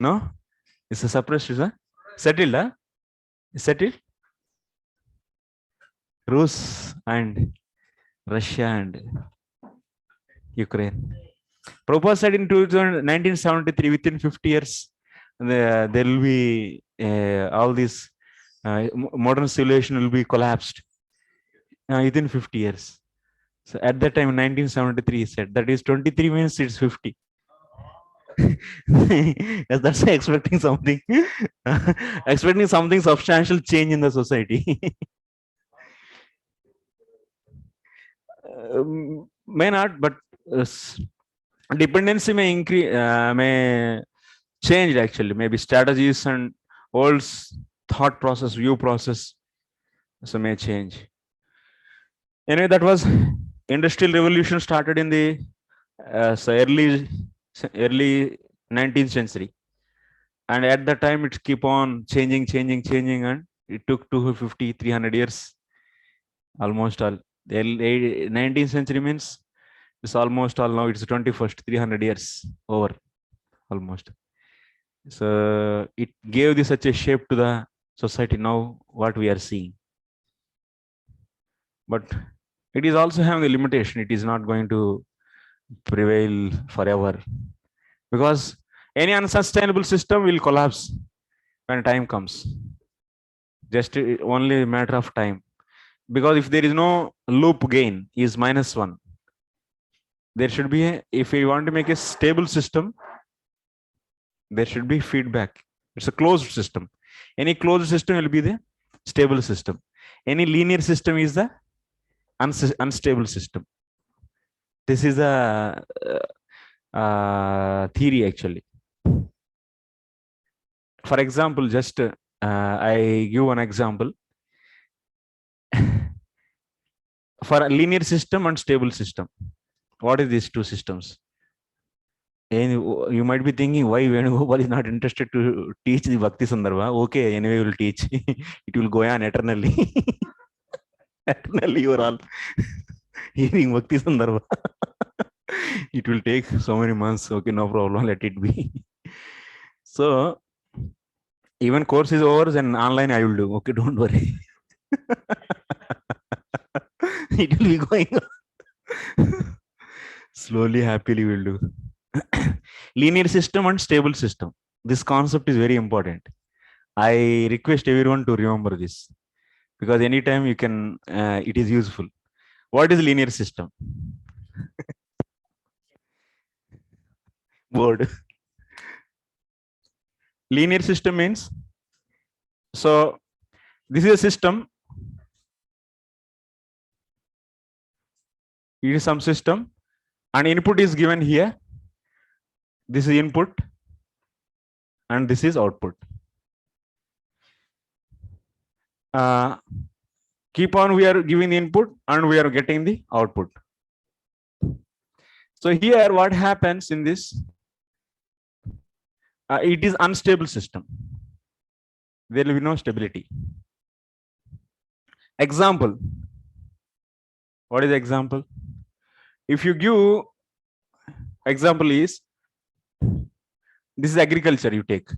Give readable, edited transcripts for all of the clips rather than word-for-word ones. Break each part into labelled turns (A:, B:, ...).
A: No, it's a suppressed. Is a settled? Huh? Settled. Rus and Russia and Ukraine. Prabhupada said in 1973, within 50 years, there will be all this modern civilization will be collapsed within 50 years. So at that time, in 1973, he said that is 23 means it's 50. Yes, that's expecting something, expecting something substantial change in the society. May not, but dependency may increase, may change actually. Maybe strategies and old thought process, view process, so may change. Anyway, that was industrial revolution started in the early 19th century, and at that time it keep on changing, and it took 250, 300 years, almost all. The 19th century means it's almost all now. It's 21st, 300 years over, almost. So it gave this such a shape to the society now what we are seeing. But it is also having a limitation. It is not going to prevail forever, because any unsustainable system will collapse when time comes. Just only a matter of time. Because if there is no loop gain is -1, there should be if we want to make a stable system, there should be feedback. It's a closed system. Any closed system will be the stable system. Any linear system is the unstable system. This is a theory actually. For example, just I give one example. For a linear system and stable system, what is these two systems? And you might be thinking, why Venugopal is not interested to teach the Bhakti Sandarbha? Okay, anyway, we will teach. It will go on eternally. Eternally, you are all hearing Bhakti Sandarbha. It will take so many months. Okay, no problem. Let it be. So, even course is over and online I will do. Okay, don't worry. It will be going on. Slowly, happily we will do. Linear system and stable system. This concept is very important. I request everyone to remember this, because anytime you can, it is useful. What is linear system? Word. Linear system means, so this is a system. It is some system, and input is given here. This is input, and this is output. Keep on, we are giving the input and we are getting the output. So here what happens in this, it is unstable system. There will be no stability. Example. What is the example? If you give example is, this is agriculture, you take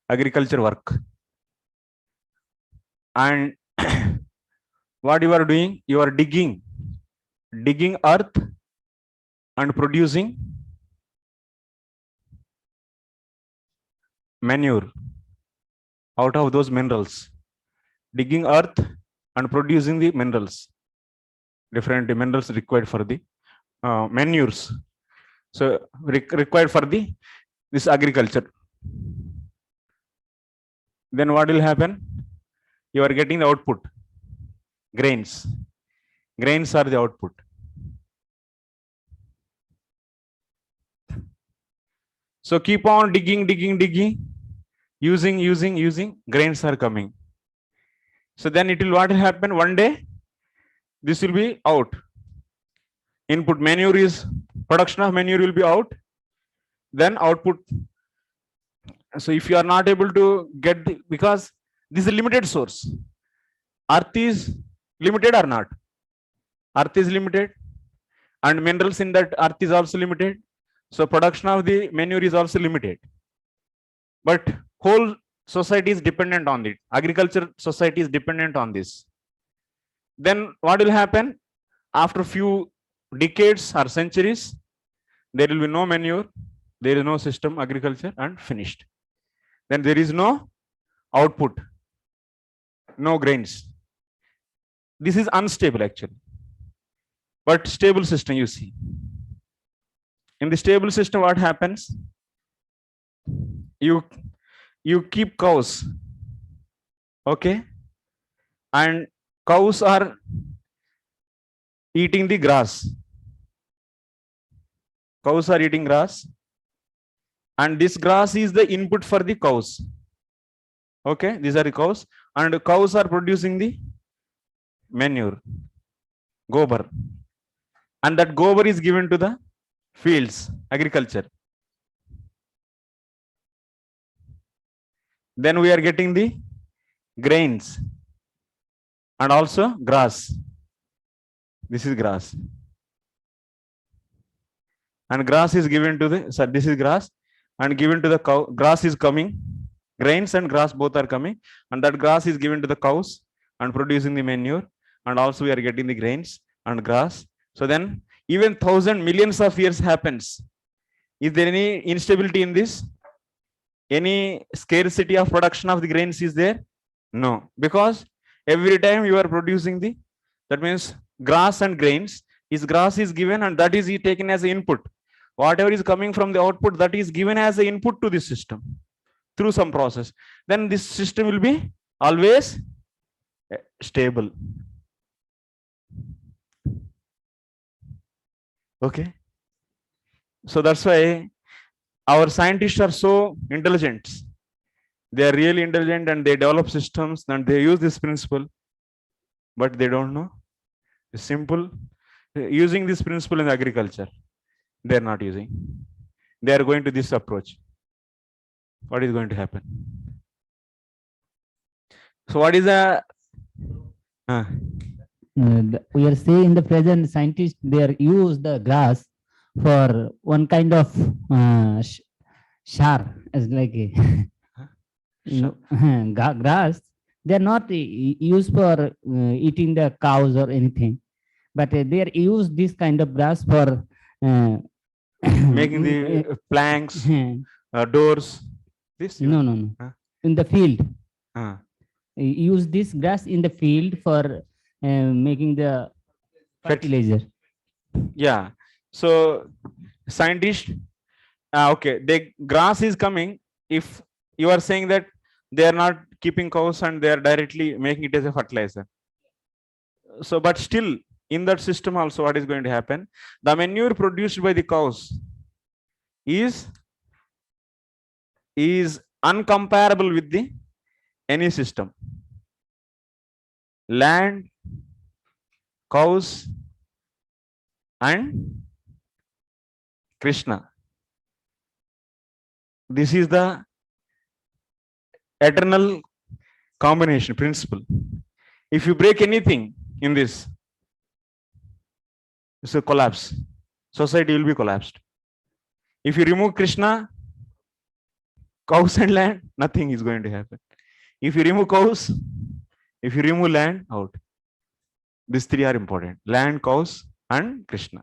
A: agriculture work, and what you are doing, you are digging earth and producing manure out of those minerals. Digging earth and producing the minerals, different minerals required for the manures. So required for this agriculture. Then what will happen? You are getting the output. Grains. Grains are the output. So keep on digging, using, grains are coming. So then it will what will happen? One day, this will be out. Input manure is, production of manure will be out. Then output. So if you are not able to get because this is a limited source. Earth is limited or not? Earth is limited, and minerals in that earth is also limited. So production of the manure is also limited. But whole society is dependent on it. Agriculture society is dependent on this. Then what will happen? After few decades or centuries, there will be no manure, there is no system agriculture, and finished. Then there is no output, no grains. This is unstable actually. But stable system, you see. In the stable system, what happens? You keep cows, okay, and cows are eating the grass. Cows are eating grass, and this grass is the input for the cows. Okay, these are the cows, and cows are producing the manure, gobar, and that gobar is given to the fields, agriculture. Then we are getting the grains and also grass. This is grass. And grass is given to the, so this is grass and given to the cow. Grass is coming, grains and grass both are coming, and that grass is given to the cows and producing the manure, and also we are getting the grains and grass. So then even millions of years happens. Is there any instability in this? Any scarcity of production of the grains is there? No, because every time you are producing the, that means grass and grains, is grass is given and that is taken as input. Whatever is coming from the output, that is given as an input to this system through some process. Then this system will be always stable. Okay. So that's why our scientists are so intelligent. They are really intelligent and they develop systems and they use this principle, but they don't know. It's simple. Using this principle in agriculture, they are not using. They are going to this approach. What is going to happen? So what is the
B: we are saying the present scientists, they are use the grass for one kind of char, as like grass. They are not used for eating the cows or anything, but they are use this kind of grass for
A: making the planks, doors. This
B: no. In the field. Use this grass in the field for making the fertilizer.
A: Yeah. So scientists, okay, the grass is coming. If you are saying that they are not keeping cows and they are directly making it as a fertilizer. So, but still in that system also, what is going to happen? The manure produced by the cows is uncomparable with the any system. Land, cows, and Krishna. This is the eternal combination principle. If you break anything in this, it's a collapse. Society will be collapsed. If you remove Krishna, cows and land, nothing is going to happen. If you remove cows, if you remove land, out. These three are important: land, cows, and Krishna.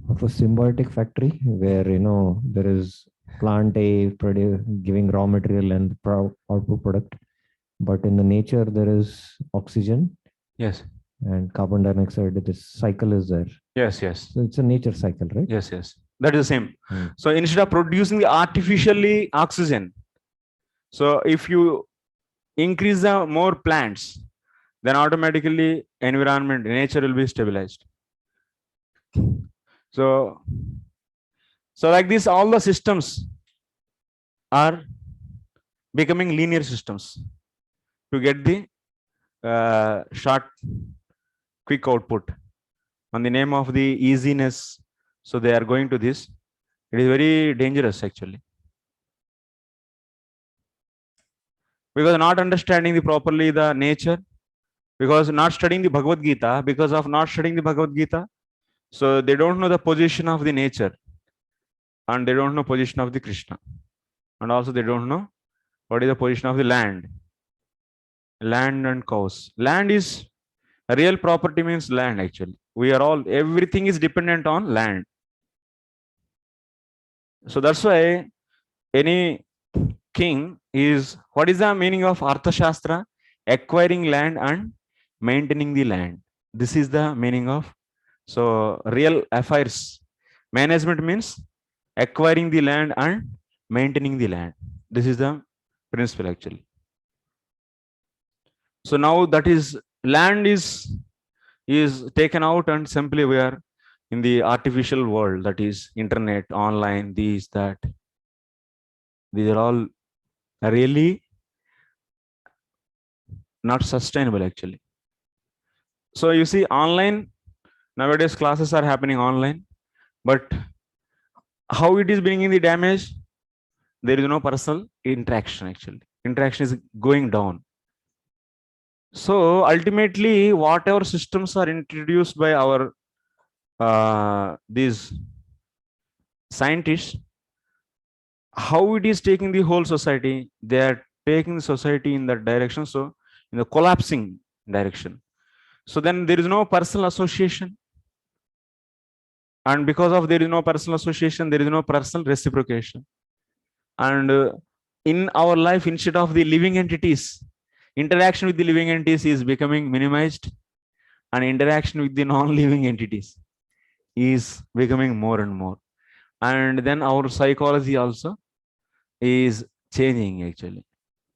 C: Of a symbiotic factory where there is plant A giving raw material and output product, but in the nature there is oxygen,
A: yes,
C: and carbon dioxide. This cycle is there.
A: Yes.
C: So it's a nature cycle, right?
A: Yes. That is the same. So instead of producing the artificially oxygen, so if you increase the more plants, then automatically environment, nature will be stabilized. So like this, all the systems are becoming linear systems to get the short, quick output on the name of the easiness. So they are going to this. It is very dangerous actually. because not understanding the properly the nature, because not studying the Bhagavad Gita, because of not studying the Bhagavad Gita, so they don't know the position of the nature, and they don't know position of the Krishna, and also they don't know what is the position of the land and cows. Land is real property, means land actually. We are all, everything is dependent on land. So that's why any king is, what is the meaning of Arthashastra? Acquiring land and maintaining the land. This is the meaning of, so real affairs management means acquiring the land and maintaining the land. This is the principle actually. So now that is, land is taken out, and simply we are in the artificial world, that is internet, online, these, that. These are all really not sustainable actually. So you see, online, nowadays classes are happening online, but how it is bringing the damage? There is no personal interaction actually. Interaction is going down. So ultimately, whatever systems are introduced by our these scientists, how it is taking the whole society, they are taking the society in that direction, so in the collapsing direction. So then there is no personal association, and because of there is no personal association, there is no personal reciprocation, and in our life, instead of the living entities, interaction with the living entities is becoming minimized, and interaction with the non-living entities is becoming more and more. And then our psychology also is changing actually,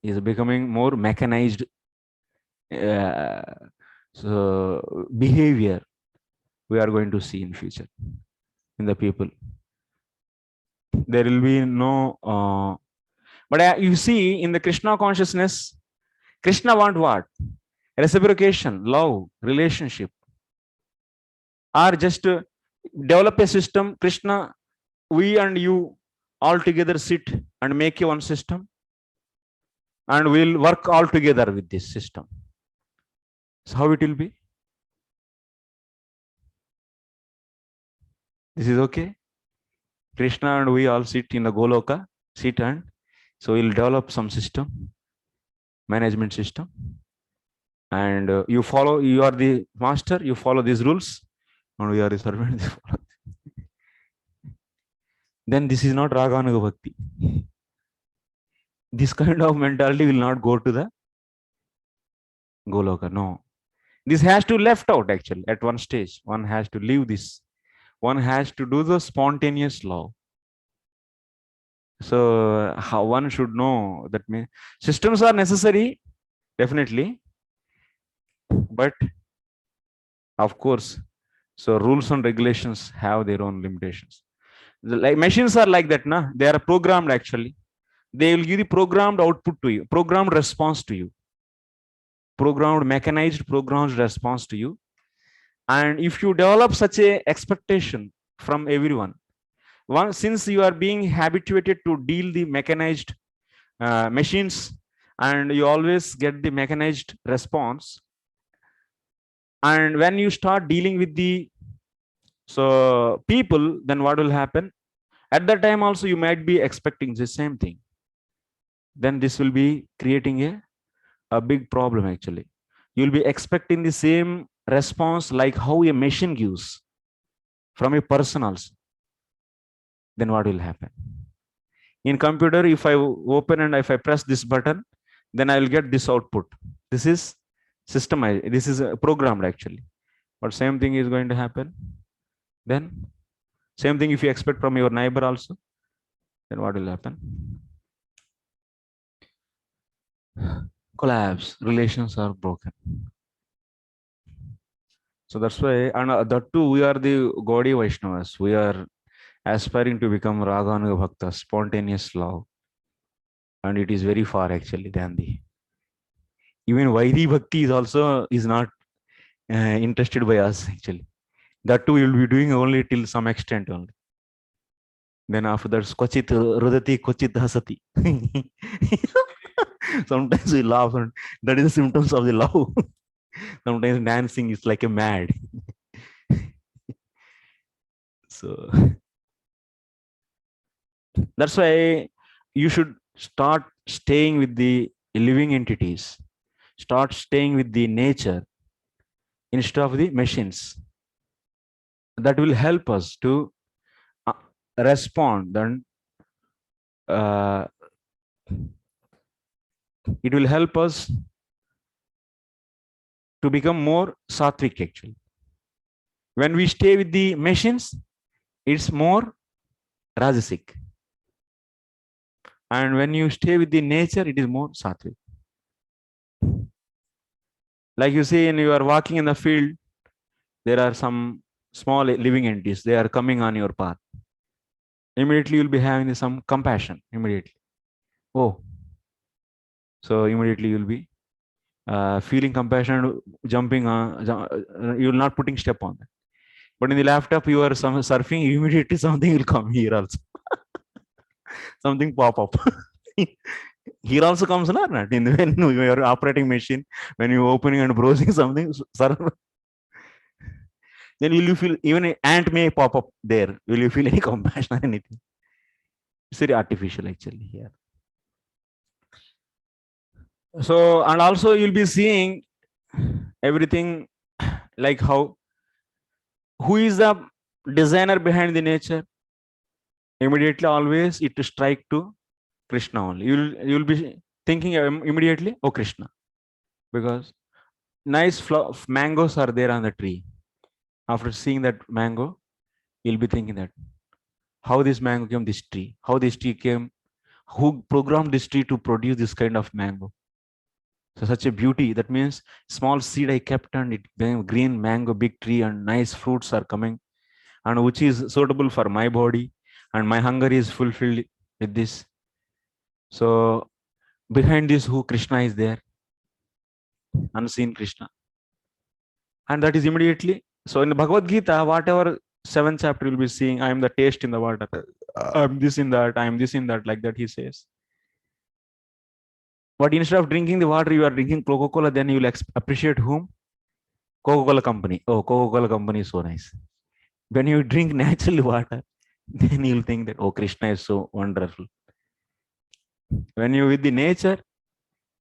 A: is becoming more mechanized. So behavior we are going to see in future in the people. There will be no but you see, in the Krishna consciousness, Krishna want what? Reciprocation, love, relationship, or just develop a system. Krishna, we and you all together sit and make a one system, and we'll work all together with this system. So how it will be? This is okay. Krishna and we all sit in the Goloka, sit, and so we'll develop some system, management system, and you follow, you are the master, you follow these rules, and we are the servant. Then this is not Raganuga Bhakti. This kind of mentality will not go to the Goloka. No. This has to left out actually at one stage. One has to leave this. One has to do the spontaneous law. So how one should know that means systems are necessary, definitely. But of course, so rules and regulations have their own limitations. Like machines are like that, na? They are programmed actually. They will give the programmed output to you, programmed response to you, programmed, mechanized, programmed response to you. And if you develop such a expectation from everyone, since you are being habituated to deal the mechanized machines, and you always get the mechanized response, and when you start dealing with the people, then what will happen? At that time also you might be expecting the same thing. Then this will be creating a big problem actually. You'll be expecting the same response like how a machine gives from a person also. Then what will happen? In computer, if I open and if I press this button, then I will get this output. This is systemized, this is programmed actually. But same thing is going to happen. Then same thing if you expect from your neighbor also, then what will happen? Collapse, relations are broken. So that's why, and that too, we are the Gaudiya Vaishnavas. We are aspiring to become Raganuga Bhakta, spontaneous love. And it is very far actually than the, even Vairi Bhakti is also is not interested by us actually. That too we will be doing only till some extent only. Then after that, Kwachit Rudati, Kwachit Hasati. Sometimes we laugh, and that is the symptoms of the love. Sometimes dancing is like a mad. So that's why you should start staying with the living entities, start staying with the nature instead of the machines. That will help us to uh, respond. Then uh, it will help us to become more sattvic actually. When we stay with the machines, it's more rajasic. And when you stay with the nature, it is more sattvic. Like you see, when you are walking in the field, there are some small living entities. They are coming on your path. Immediately you'll be having some compassion. Immediately. Oh, so immediately you'll be feeling compassion, jumping on. You're not putting step on that. But in the laptop, you are some surfing. Immediately something will come here also. Something pop up. Here also comes not in when your operating machine, when you're opening and browsing something, then will you feel even an ant may pop up there? Will you feel any compassion or anything? It's very artificial actually here. So, and also you'll be seeing everything like how, who is the designer behind the nature? Immediately always it strike to Krishna only. You'll be thinking immediately, oh Krishna, because nice mangoes are there on the tree. After seeing that mango, you'll be thinking that how this mango came this tree, how this tree came, who programmed this tree to produce this kind of mango. So such a beauty. That means small seed I kept and it became green mango, big tree, and nice fruits are coming, and which is suitable for my body, and my hunger is fulfilled with this. So behind this, who Krishna is there, unseen Krishna, and that is immediately. So in the Bhagavad Gita, whatever 7th chapter you'll be seeing, I am the taste in the water, I am this in that, I am this in that, like that he says. But instead of drinking the water, you are drinking Coca-Cola, then you will appreciate whom? Coca-Cola company. Oh, Coca-Cola company is so nice. When you drink natural water, then you'll think that, oh, Krishna is so wonderful. When you're with the nature,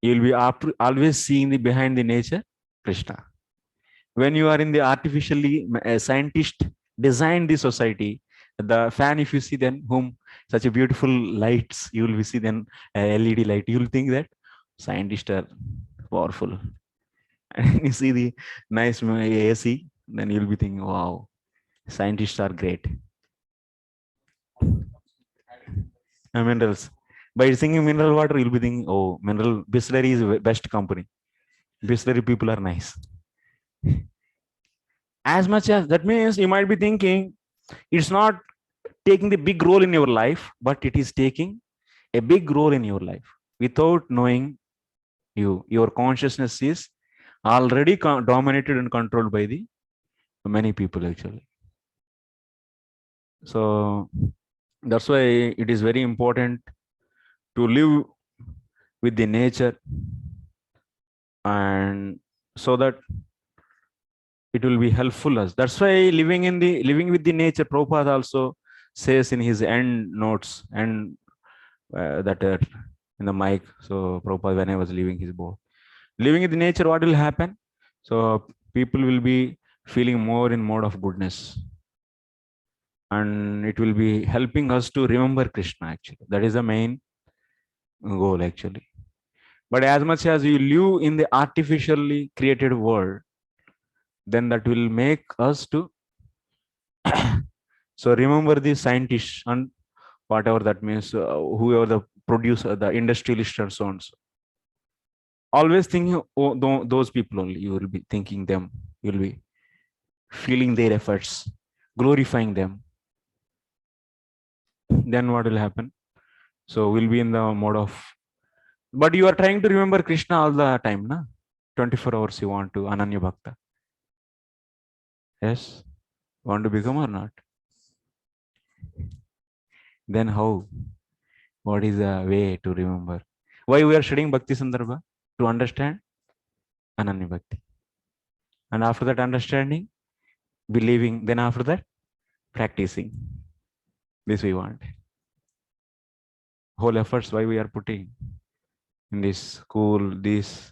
A: you'll be always seeing the behind the nature, Krishna. When you are in the artificially scientist designed the society, the fan, if you see then whom such a beautiful lights, you will see then LED light, you'll think that scientists are powerful. And you see the nice AC, then you'll be thinking, wow, scientists are great. Minerals. By singing mineral water, you'll be thinking, oh, mineral Bisleri is best company. Bisleri people are nice. As much as that means you might be thinking it's not taking the big role in your life, but it is taking a big role in your life without knowing you. Your consciousness is already dominated and controlled by the many people actually. So that's why it is very important to live with the nature, and so that it will be helpful us. That's why living with the nature, Prabhupada also says in his end notes, and that in the mic. So Prabhupada, when I was leaving his board, living in the nature, what will happen? So people will be feeling more in mode of goodness, and it will be helping us to remember Krishna actually. That is the main goal actually. But as much as you live in the artificially created world, then that will make us to so remember the scientists and whatever that means, whoever the producer, the industrialist and so on. So always thinking, oh, those people only, you will be thinking them, you will be feeling their efforts, glorifying them. Then what will happen? So we'll be in the mode of, but you are trying to remember Krishna all the time, na? 24 hours you want to Ananya Bhakta. Yes? Want to become or not? Then how? What is the way to remember? Why we are studying Bhakti Sandarbha? To understand Ananya Bhakti. And after that understanding, believing, then after that, practicing. This we want. Whole efforts why we are putting in this school, this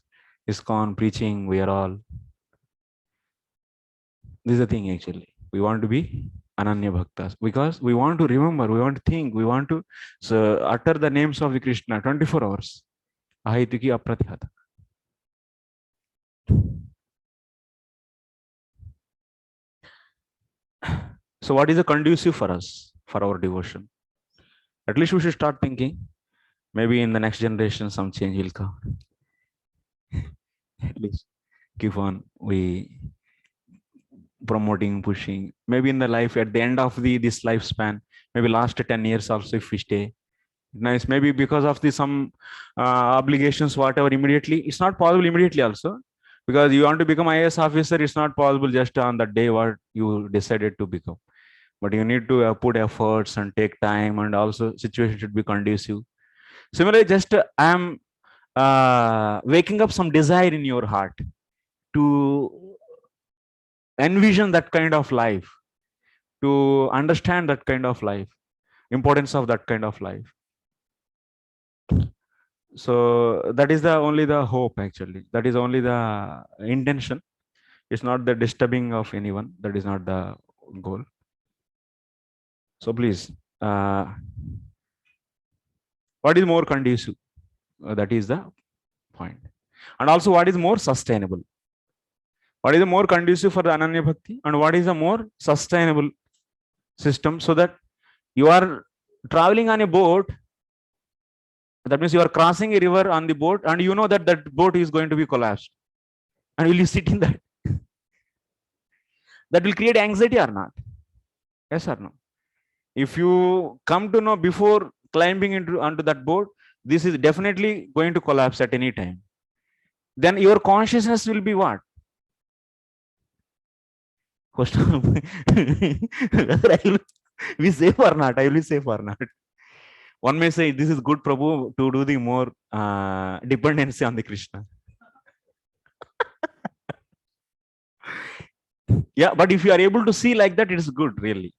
A: ISKCON preaching, we are all. This is the thing actually. We want to be Ananya Bhaktas because we want to remember, we want to think, we want to utter the names of the Krishna 24 hours. Ahituki Apratihata. So what is the conducive for us, for our devotion? At least we should start thinking. Maybe in the next generation, some change will come. At least keep on we promoting, pushing. Maybe in the life, at the end of this lifespan, maybe last 10 years also, if we stay. Nice. Maybe because of the some obligations, whatever, immediately. It's not possible immediately also. Because you want to become IAS officer, it's not possible just on the day what you decided to become. But you need to put efforts and take time, and also situation should be conducive. Similarly, just I am waking up some desire in your heart to envision that kind of life, to understand that kind of life, importance of that kind of life. So that is the only the hope actually. That is only the intention. It's not the disturbing of anyone. That is not the goal. So please, what is more conducive? That is the point. And also what is more sustainable? What is the more conducive for the Ananya Bhakti? And what is the more sustainable system so that you are traveling on a boat? That means you are crossing a river on the boat and you know that that boat is going to be collapsed. And will you sit in that? That will create anxiety or not? Yes or no? If you come to know before climbing onto that boat, this is definitely going to collapse at any time. Then your consciousness will be what? Whether I will be safe or not, I will be safe or not. One may say this is good, Prabhu, to do the more dependency on the Krishna. Yeah, but if you are able to see like that, it is good, really.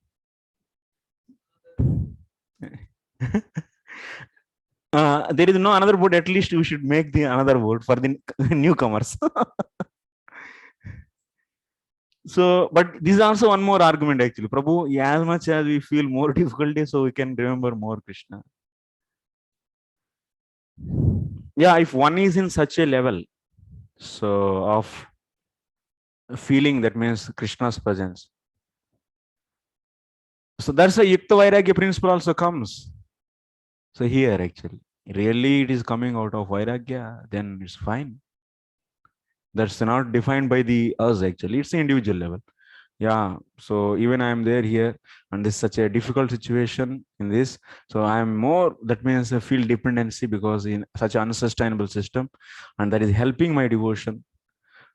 A: There is no another boat. At least you should make the another boat for the newcomers. So, but this is also one more argument actually. Prabhu, as much as we feel more difficulty, so we can remember more Krishna. Yeah, if one is in such a level, so of feeling, that means Krishna's presence. So that's a Yukta Vairagya principle also comes. So here actually, really it is coming out of Vairagya, then it's fine. That's not defined by the us actually, it's the individual level. Yeah, so even I am there here and this is such a difficult situation in this. So I am more, that means I feel dependency because in such an unsustainable system, and that is helping my devotion.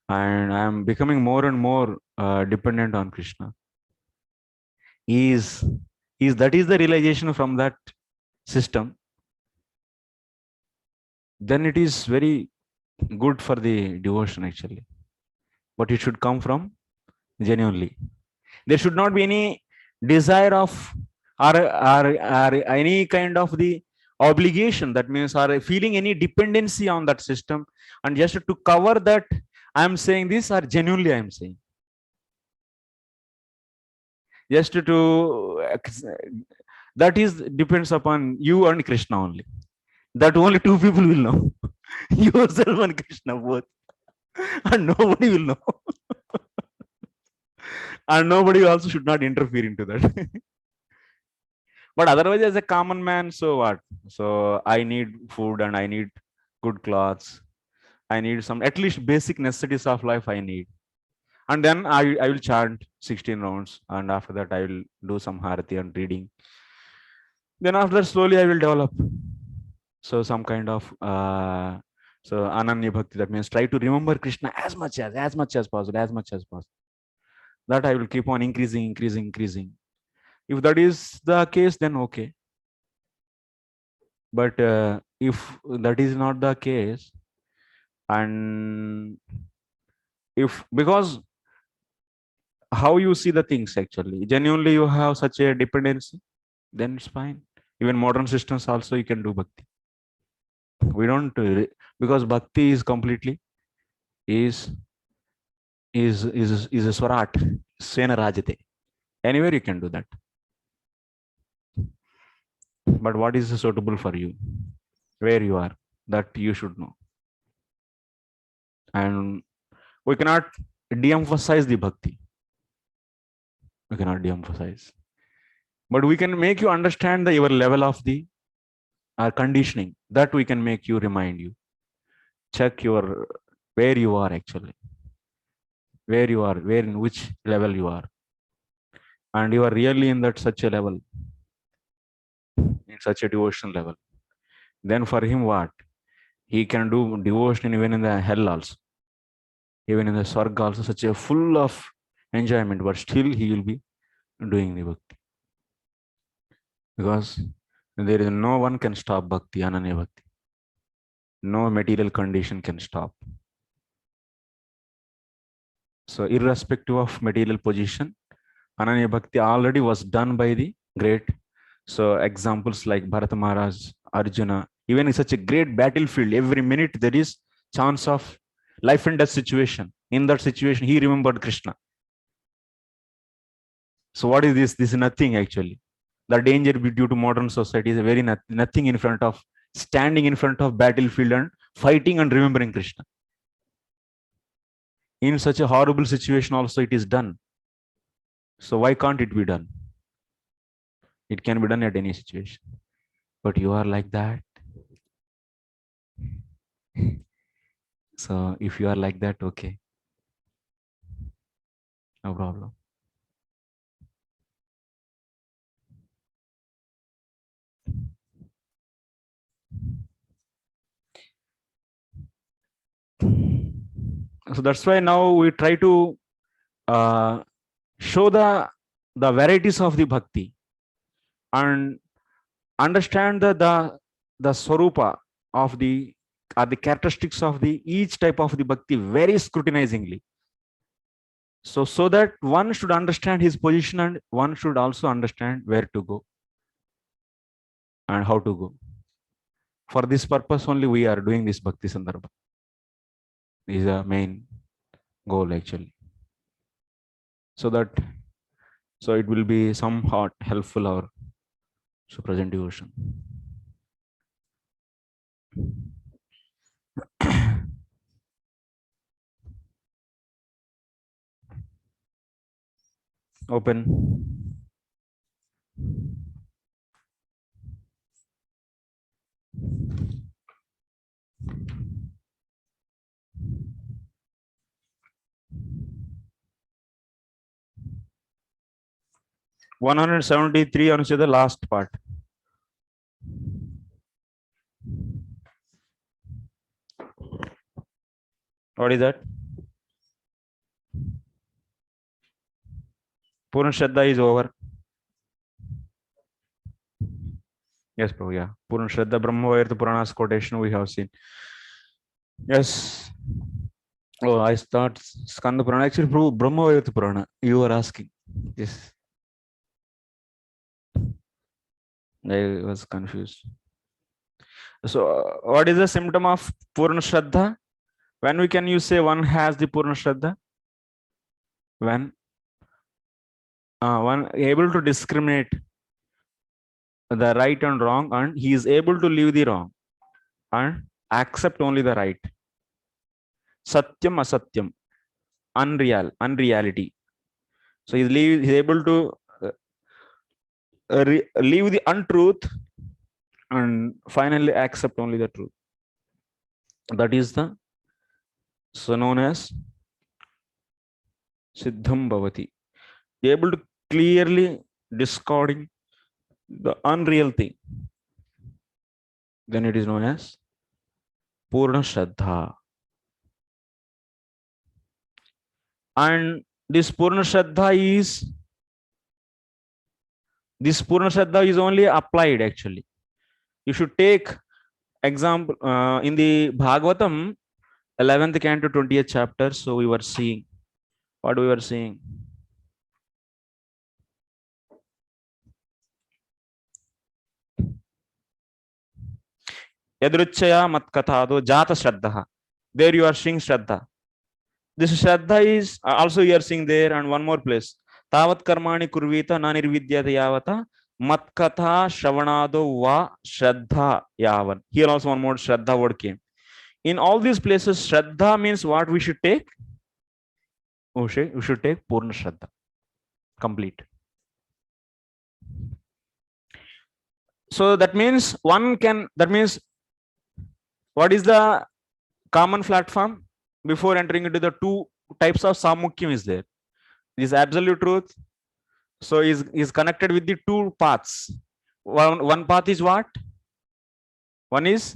A: And I am becoming more and more dependent on Krishna. Is that is the realization from that system, then it is very good for the devotion actually. But it should come from genuinely. There should not be any desire of or any kind of the obligation, that means or feeling any dependency on that system, and just to cover that I am saying this, or genuinely I am saying. Just to that is depends upon you and Krishna only. That only two people will know. Yourself and Krishna both. And nobody will know. And nobody also should not interfere into that. But otherwise, as a common man, so what? So I need food and I need good clothes. I need some at least basic necessities of life I need. And then I will chant 16 rounds, and after that I will do some harati and reading. Then after that, slowly I will develop. So some kind of so Ananya Bhakti, that means try to remember Krishna as much as possible. That I will keep on increasing. If that is the case, then okay. But if that is not the case, and if, because how you see the things actually, genuinely you have such a dependency, then it's fine. Even modern systems also you can do bhakti. We don't because bhakti is completely is is a swarat, svena rajate. Anywhere you can do that. But what is suitable for you, where you are, that you should know. And we cannot de-emphasize the bhakti. We cannot de-emphasize. But we can make you understand your level of the conditioning. That we can make you, remind you. Check your where you are actually. Where you are, where in which level you are. And you are really in that such a level, in such a devotion level. Then for him what? He can do devotion even in the hell also. Even in the Swarga also, such a full of enjoyment, but still he will be doing the bhakti. Because there is no one can stop bhakti, ananya bhakti. No material condition can stop. So irrespective of material position, ananya bhakti already was done by the great. So examples like Bharata Maharaj, Arjuna, even in such a great battlefield, every minute there is chance of life and death situation. In that situation, he remembered Krishna. So what is this? This is nothing actually. The danger due to modern society is very nothing in front of standing in front of battlefield and fighting and remembering Krishna. In such a horrible situation also it is done. So why can't it be done? It can be done at any situation. But you are like that. So if you are like that, okay. No problem. So that's why now we try to show the varieties of the bhakti and understand the swarupa of the characteristics of the each type of the bhakti very scrutinizingly. So that one should understand his position and one should also understand where to go and how to go. For this purpose only we are doing this bhakti sandarbha. This is the main goal actually. So it will be somewhat helpful or so present devotion. Open. (173) answer the last part. What is that? Purna Shraddha is over. Yes, Prabhu. Yeah. Purna Shraddha Brahma Vairtha Puranas quotation we have seen. Yes. Oh, I start Skanda Purana. Actually, Prabhu, Brahma Vairtha Purana. You were asking. Yes. I was confused. So, what is the symptom of Purna Shraddha? When we can you say one has the Purna Shraddha? When one able to discriminate the right and wrong, and he is able to leave the wrong and accept only the right. Satyam asatyam, unreality. So he's able to leave the untruth and finally accept only the truth. That is the so known as Siddham Bhavati. Able to clearly discarding the unreal thing. Then it is known as Purna Shraddha. And this Purna Shraddha is only applied actually. You should take example, in the Bhagavatam, 11th canto, 20th chapter. So we were seeing what we were seeing. Yadruchaya matkathado jata shraddha. There you are seeing shraddha. This shraddha is also you are seeing there, and one more place. Tavat karmani kurvita nanirvidyata yavata matkatha shravanado va shraddha yavan. Here also one more shraddha word came. In all these places, shraddha means what we should take? We should take purna shraddha, complete. So that means that means what is the common platform before entering into the two types of samukyam is there? Is absolute truth. So is connected with the two paths. One path is what? One is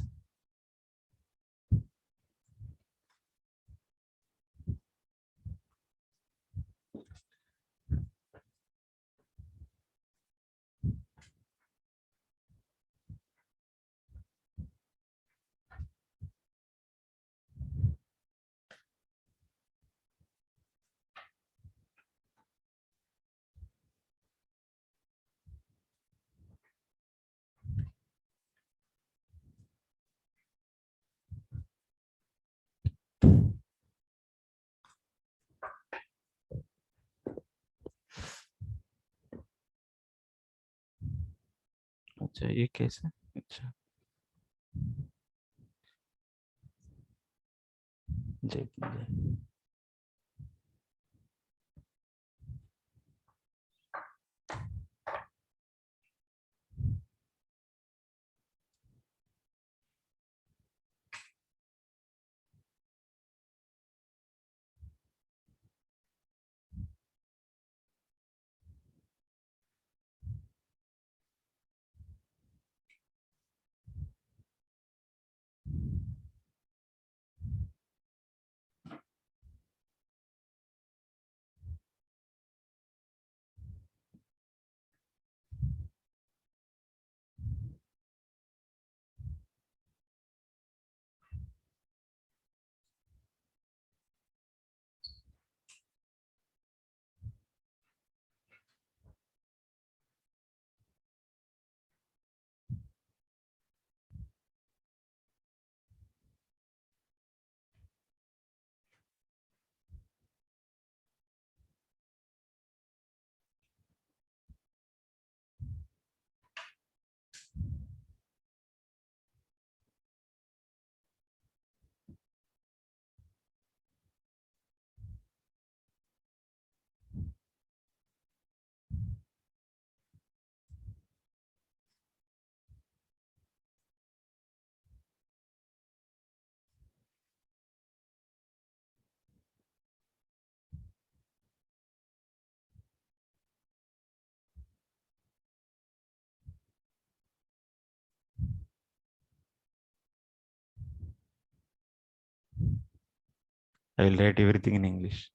A: अच्छा ये कैसे अच्छा जय जय I will write everything in English.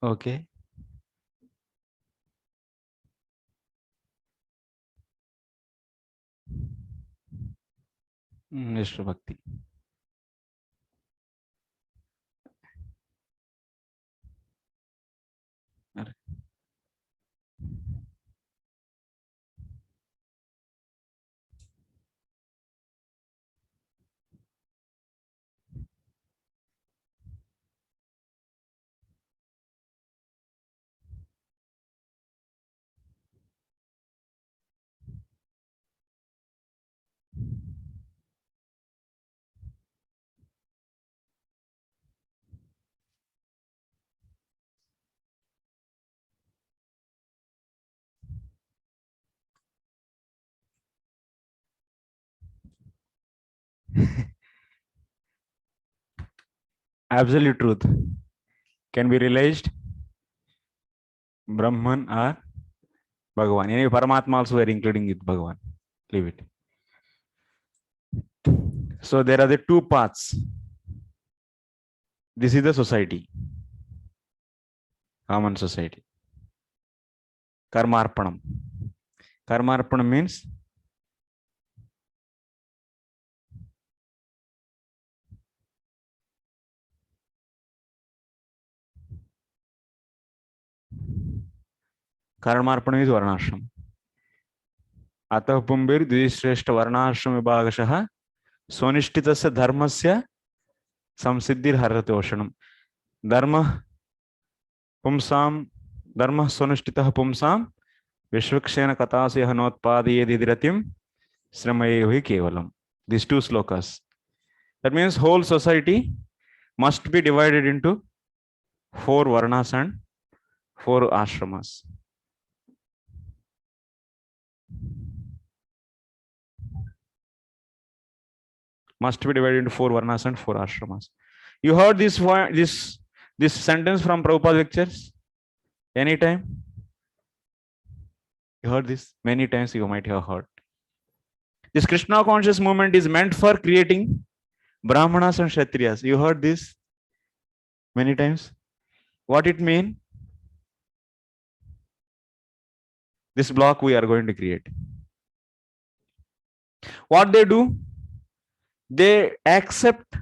A: Okay. Mr. Bhakti. अरे, absolute truth can be realized, Brahman or Bhagavan. Any Paramatma also we are including with Bhagavan. Leave it. So there are the two paths. This is the society, common society. Karmarpanam. Karmarpanam means Karmarpanam is Varnashram. Atah Pumbir Dvishreshtha Varnashram Vibhagashah Sonishtitasya Dharmasya Samsiddhir Haratoshanam. Dharma Pumsam Dharma Sonishtitah Pumsam Vishwakshena Katasya Hanotpadiyedidiratim Sramayehi Kevalam. These two slokas. That means whole society must be divided into 4 varnas and 4 ashramas. Must be divided into 4 varnas and 4 ashramas. You heard this sentence from Prabhupada lectures? Anytime? You heard this? Many times you might have heard. This Krishna conscious movement is meant for creating Brahmanas and Kshatriyas. You heard this many times? What it mean? This block we are going to create. What they do? They accept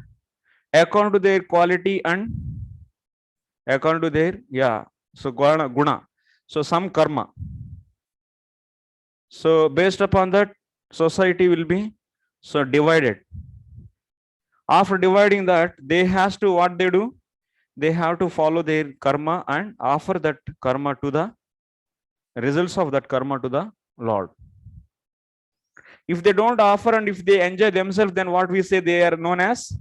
A: according to their quality and according to their, so guna. So some karma. So based upon that, society will be so divided. After dividing that, they has to, what they do? They have to follow their karma and offer that karma to the results of that karma to the Lord. If they don't offer and if they enjoy themselves, then what we say, they are known as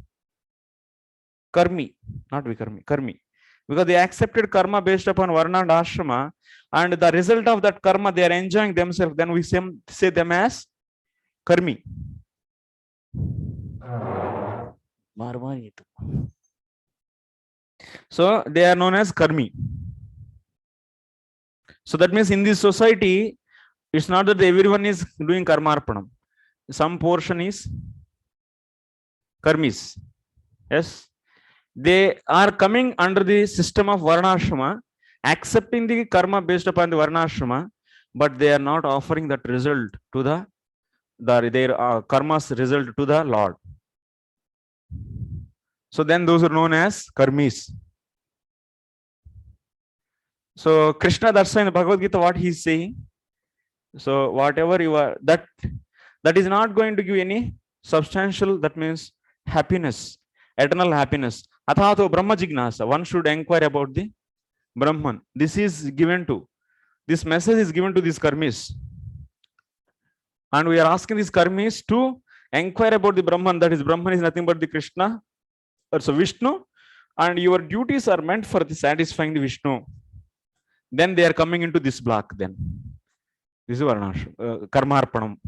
A: karmi, not vikarmi, karmi. Because they accepted karma based upon varna and ashrama, and the result of that karma, they are enjoying themselves, then we say them as karmi. So they are known as karmi. So that means in this society, it's not that everyone is doing karmarpanam. Some portion is karmis. Yes. They are coming under the system of varnashrama, accepting the karma based upon the varnashrama, but they are not offering that result to their karma's result to the Lord. So then those are known as karmis. So Krishna, that's why in the Bhagavad Gita, what he is saying. So whatever you are, that is not going to give any substantial, that means happiness, eternal happiness. Athato Brahma Jignasa, one should inquire about the Brahman. This is given to, this message is given to these karmis. And we are asking these karmis to inquire about the Brahman. That is, Brahman is nothing but the Krishna, or so Vishnu, and your duties are meant for the satisfying the Vishnu. Then they are coming into this block. Then this is Varnashram, Karmarpanam.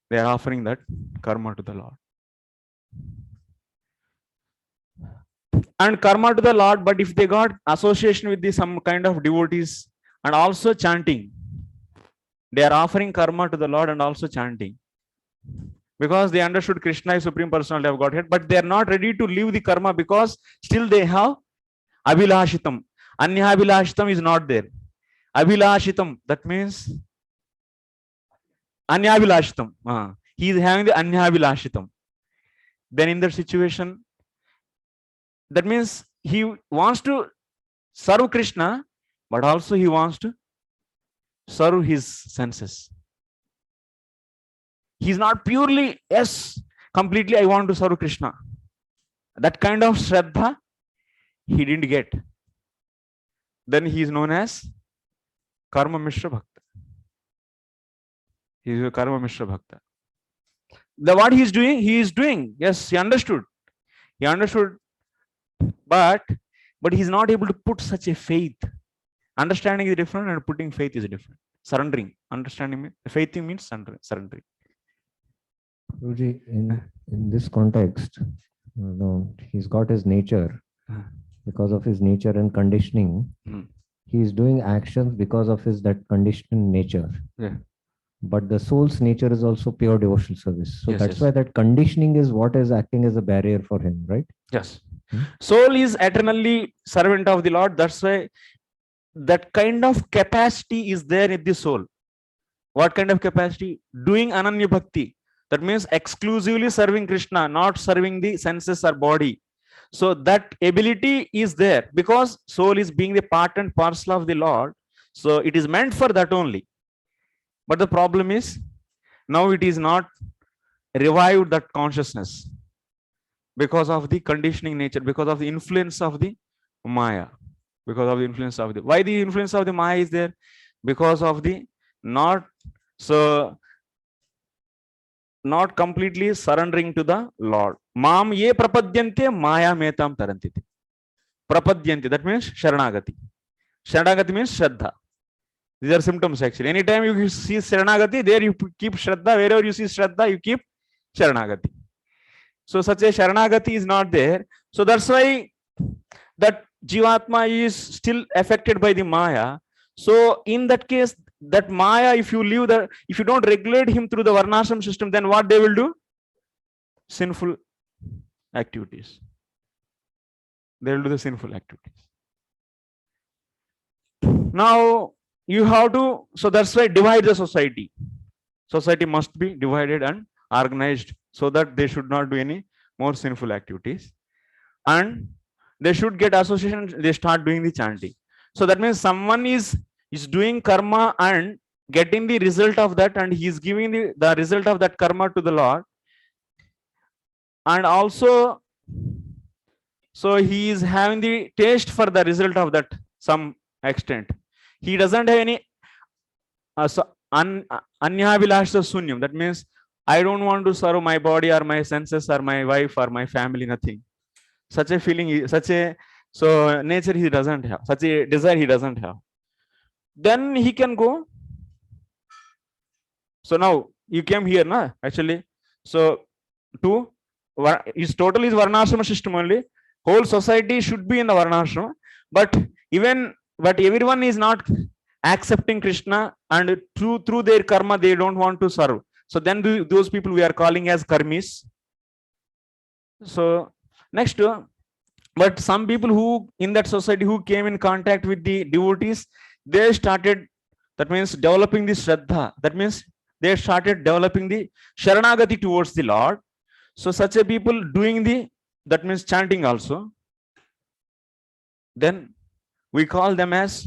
A: They are offering that karma to the Lord. And karma to the Lord, but if they got association with some kind of devotees and also chanting, they are offering karma to the Lord and also chanting. Because they understood Krishna is Supreme Personality of Godhead, but they are not ready to leave the karma because still they have Abhilashitam. Anyabhilashitam is not there. Abhilashitam, that means Anyabhilashitam. He is having the Anyabhilashitam. Then in that situation, that means he wants to serve Krishna, but also he wants to serve his senses. He's not purely, yes, completely I want to serve Krishna. That kind of Shraddha he didn't get. Then he is known as Karma Mishra Bhakta. He is a Karma Mishra Bhakta. What he is doing, yes, he understood, but he's not able to put such a faith. Understanding is different and putting faith is different. Surrendering, understanding, faith means surrendering.
C: Guruji, in this context, he's got his nature because of his nature and conditioning. He is doing actions because of his that conditioned nature.
A: Yeah.
C: But the soul's nature is also pure devotional service. So
A: Yes,
C: that's
A: yes.
C: why that conditioning is what is acting as a barrier for him, right?
A: Yes. Soul is eternally servant of the Lord. That's why that kind of capacity is there in the soul. What kind of capacity? Doing Ananya Bhakti. That means exclusively serving Krishna, not serving the senses or body. So that ability is there because soul is being the part and parcel of the Lord. So it is meant for that only. But the problem is now it is not revived that consciousness because of the conditioning nature, because of the influence of the Maya. Because of the influence of the, why the influence of the Maya is there? Because of the not completely surrendering to the Lord. Mam ye prapadyante maya metam tarantiti. Prapadyanti, that means Sharanagati. Sharanagati means Shraddha. These are symptoms actually. Anytime you see Sharanagati, there you keep Shraddha. Wherever you see Shraddha, you keep Sharanagati. So such a Sharanagati is not there. So that's why that Jivatma is still affected by the Maya. So in that case, that Maya, if you leave the, if you don't regulate him through the Varnashram system, then what they will do? Sinful activities. They will do the sinful activities. Now you have to, so that's why divide the society. Society must be divided and organized so that they should not do any more sinful activities. And they should get association, they start doing the chanting. So that means someone is doing karma and getting the result of that, and he is giving the result of that karma to the Lord. And also, so he is having the taste for the result of that some extent. He doesn't have any anyavilasha sunyam. That means I don't want to serve my body or my senses or my wife or my family, nothing. Such a feeling, such a nature he doesn't have, such a desire he doesn't have. Then he can go. So now you came here, na, actually. So to is totally Varnashrama system only. Whole society should be in the Varnashrama, but everyone is not accepting Krishna, and through their karma they don't want to serve. So then those people we are calling as karmis. So next, but some people who in that society who came in contact with the devotees, they started, that means developing the Shraddha. That means they started developing the Sharanagati towards the Lord. So such a people doing the, that means chanting also, then we call them as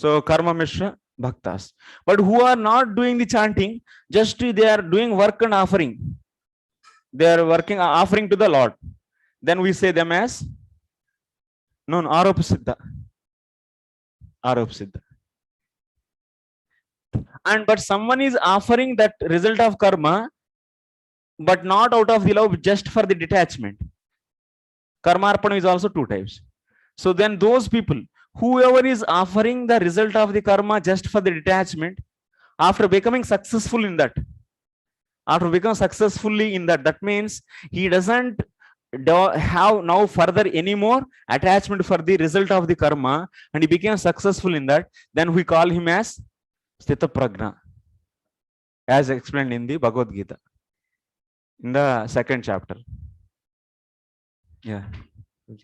A: Karma Mishra Bhaktas. But who are not doing the chanting, just they are doing work and offering. They are working, offering to the Lord. Then we say them as Arop Siddha. Arop Siddha. And but someone is offering that result of karma, but not out of the love, just for the detachment. Karmarpana is also two types. So then those people, whoever is offering the result of the karma just for the detachment, after becoming successful in that, that means he doesn't have now further any more attachment for the result of the karma, and he became successful in that, then we call him as Sthita Prajna, as explained in the Bhagavad Gita in the second chapter. Yeah.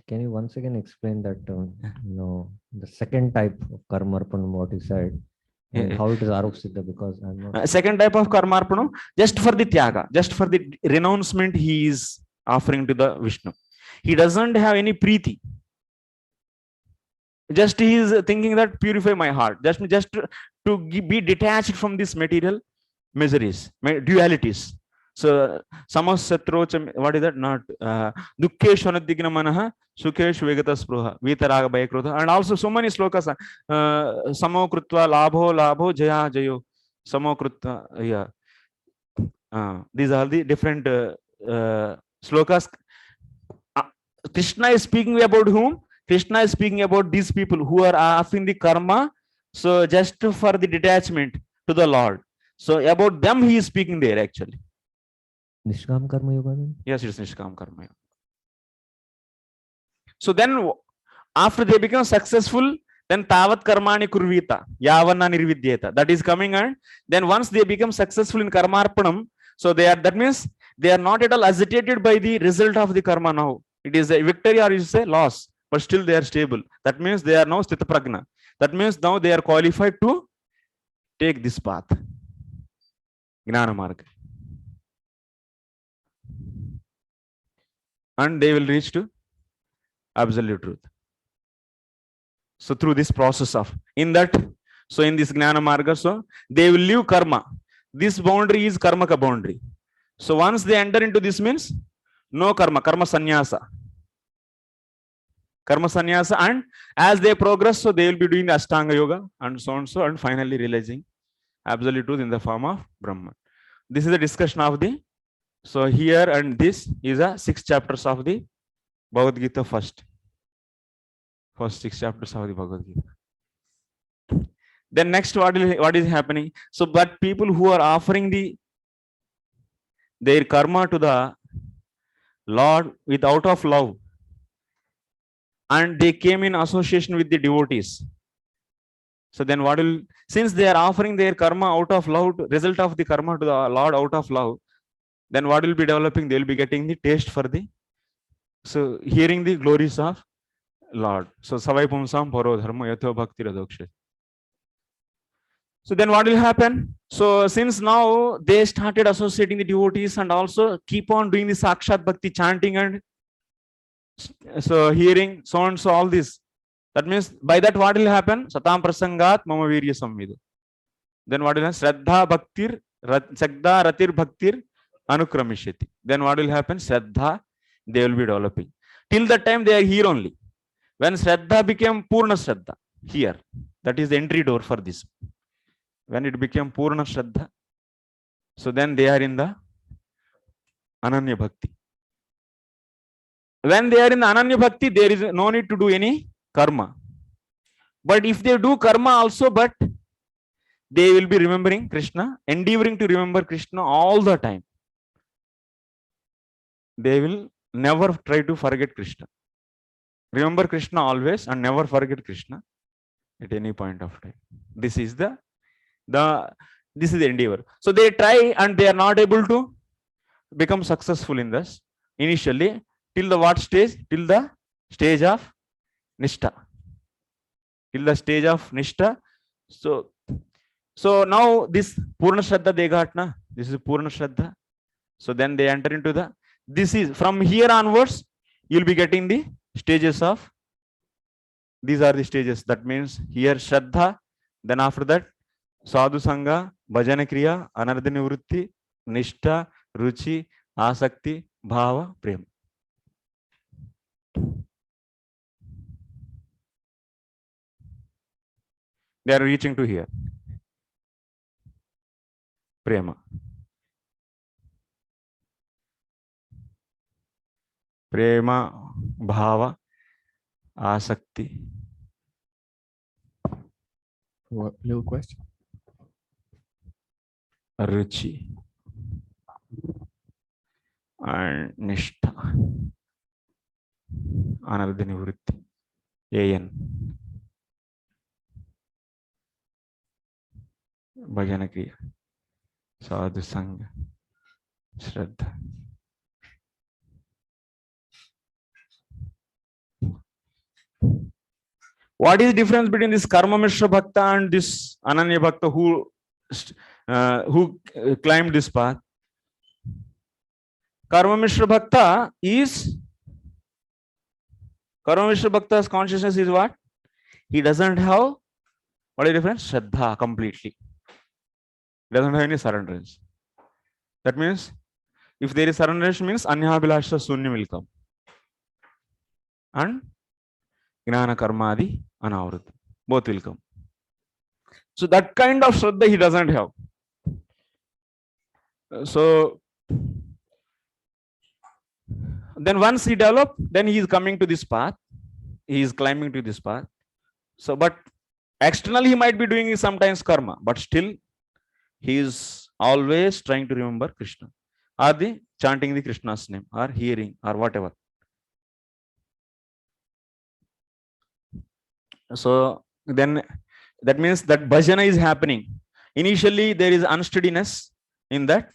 C: Can you once again explain that, the second type of karmarpan, what you said, and how it is Arop Siddha? Because I'm not.
A: Second type of karmarpana, just for the tyaga, just for the renouncement, he is offering to the Vishnu. He doesn't have any preeti. Just he is thinking that purify my heart, just to be detached from this material miseries, dualities. So samasatro, what is that? Not dukkeshu anuddigna manaha sukeshu vegata spruha vitaraga bhayakrodha. And also so many slokas, samo krutva labho jaya jayo samo krutva. Yeah, these are the different slokas. Krishna is speaking about whom? Krishna is speaking about these people who are offering the karma, so just for the detachment to the Lord. So about them he is speaking there actually.
C: Nishkam Karma Yoga then?
A: Yes, it is Nishkam Karma Yoga. So then After they become successful, then tavat karmani kurvita, yavanna nirvidyeta. That is coming, and then once they become successful in karmarpanam, so they are, that means they are not at all agitated by the result of the karma now. It is a victory or is a loss, but still they are stable. That means they are now sthita pragna. That means now they are qualified to take this path, gnana marga, and they will reach to absolute truth. So through this process of, in that, so in this gnana marga, so they will leave karma. This boundary is karma ka boundary. So once they enter into this means no karma, karma sannyasa. Karma sannyasa, and as they progress, so they will be doing the Ashtanga yoga and so on, so, and finally realizing absolute truth in the form of Brahman. This is the discussion of the, so here, and this is a 6 chapters of the Bhagavad Gita, first 6 chapters of the Bhagavad Gita. Then next, what is happening? So, but people who are offering their karma to the Lord with out of love, and they came in association with the devotees. So then what will, since they are offering their karma out of love, result of the karma to the Lord out of love, then what will be developing? They will be getting the taste for the, so hearing the glories of Lord. So savai pumsam paro dharma yatho bhakti radokshe. So then what will happen? So since now they started associating the devotees and also keep on doing the sakshat bhakti, chanting and so hearing, so and so, all this. That means by that what will happen? Satam prasangat mama virya samvido. Then what will happen? Shraddha bhaktir, Shraddha ratir bhaktir anukramishati. Then what will happen? Shraddha, they will be developing. Till that time they are here only. When Shraddha became Purna Shraddha, here, that is the entry door for this. When it became Purna Shraddha, so then they are in the Ananya Bhakti. When they are in the Ananya Bhakti, there is no need to do any karma. But if they do karma also, but they will be remembering Krishna, endeavoring to remember Krishna all the time. They will never try to forget Krishna. Remember Krishna always and never forget Krishna at any point of time. This is the endeavor. So they try and they are not able to become successful in this initially. Till the what stage? Till the stage of Nishta. Till the stage of Nishta. So now this Purna Shraddha they got na. This is Purna Shraddha. So then they enter into the, this is from here onwards, you'll be getting the stages of, these are the stages. That means here Shraddha, then after that Sadhu Sangha, Bhajana Kriya, Anartha Nivrutti, Nishta, Ruchi, Asakti, Bhava, Prema. They are reaching to here. Prema. Prema, Bhava, Asakti.
D: What little question?
A: Ruchi. And Nishta. Anartha Nivrutti. AN. Bhajana Kriya. Sadhu Sangha. Shraddha. What is the difference between this Karma Mishra Bhakta and this Ananya Bhakta who climbed this path? Karma Mishra Bhakta's consciousness is what? He doesn't have, what is the difference? Shraddha completely. He doesn't have any surrenderance. That means if there is surrenderance, means Anyabhilasha Sunya will come. And Gnana Karmadi Anavrata. Both will come. So that kind of Shraddha he doesn't have. So then once he develops, then he is coming to this path. He is climbing to this path. So, but externally he might be doing sometimes karma, but still he is always trying to remember Krishna, or the chanting the Krishna's name, or hearing, or whatever. So then that means that bhajana is happening. Initially there is unsteadiness in that,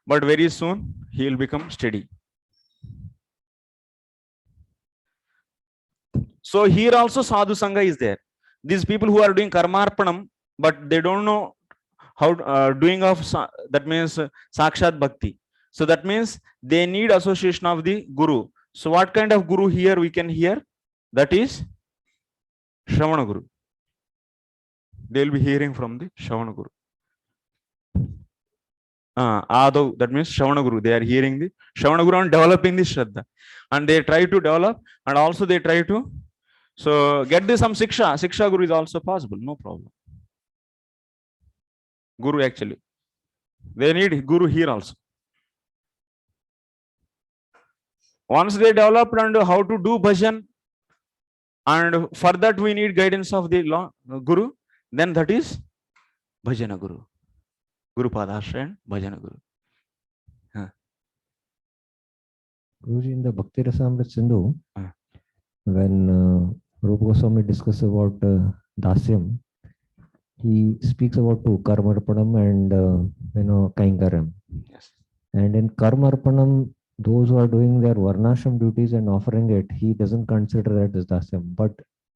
A: but very soon he will become steady. So here also sadhu sangha is there. These people who are doing karmarpanam, but they don't know how doing of that means sakshat bhakti. So that means they need association of the guru. So what kind of guru here we can hear? That is Shravana Guru. They will be hearing from the Shravana Guru. Ado, that means Shravana Guru. They are hearing the Shravana Guru and developing the Shraddha. And they try to develop, and also they try to get this some Siksha. Siksha Guru is also possible, no problem. Guru actually. They need Guru here also. Once they developed and how to do bhajan, and for that we need guidance of the Guru, then that is Bhajana Guru. Guru Padashra and Bhajana Guru.
C: Guruji, in the Bhakti Rasamrita Sindhu, when Rupa Goswami discusses about Dasyam, he speaks about two, Karmarpanam and Kainkaram.
A: Yes.
C: And in Karmarpanam, those who are doing their Varnashram duties and offering it, he doesn't consider that as Dasyam. But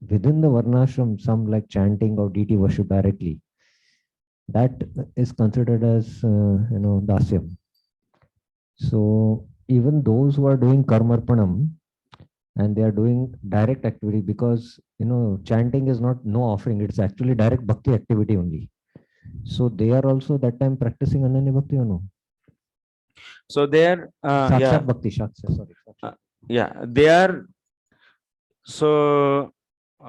C: within the Varnashram, some like chanting or deity worship directly, that is considered as Dasyam. So even those who are doing Karmarpanam and they are doing direct activity, because chanting is not no offering, it's actually direct bhakti activity only. So they are also that time practicing Ananya Bhakti or no?
A: So there,
C: Sakshat Bhakti, sorry.
A: Yeah, they are. So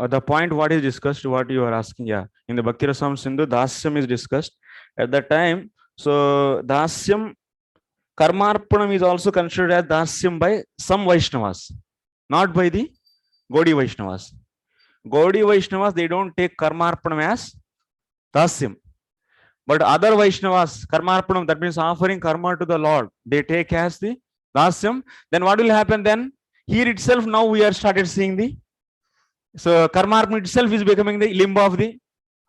A: the point what is discussed, what you are asking, yeah, in the Bhakti Rasam Sindhu, Dasyam is discussed at that time. So Dasyam, Karmarpanam is also considered as Dasyam by some Vaishnavas, not by the Gaudiya Vaishnavas. Gaudiya Vaishnavas, they don't take Karmarpanam as Dasyam. But other Vaishnavas, Karmarpanam, that means offering karma to the Lord, they take as the Dasyam. Then what will happen then? Here itself, now we are started seeing the, so Karmarpanam itself is becoming the limb of the,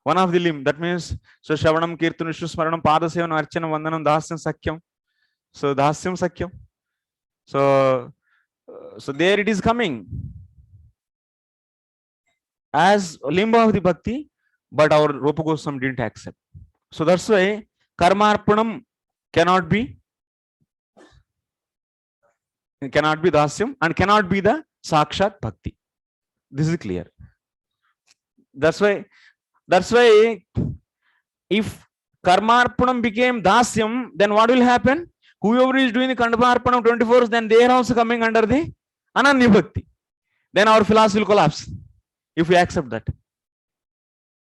A: one of the limb. That means, so Shravanam, Kirtanam, Smaranam, Padasevanam, Archanam, Vandanam, Dasyam, Sakyam. So Dasyam, Sakyam. So there it is coming as limb of the bhakti, but our Rupa Goswami didn't accept. So that's why Karmarpanam cannot be Dasyam and cannot be the Sakshat Bhakti. This is clear. That's why if Karmarpanam became Dasyam, then what will happen? Whoever is doing the Karmarpanam 24, then they are also coming under the Ananya Bhakti. Then our philosophy will collapse if we accept that.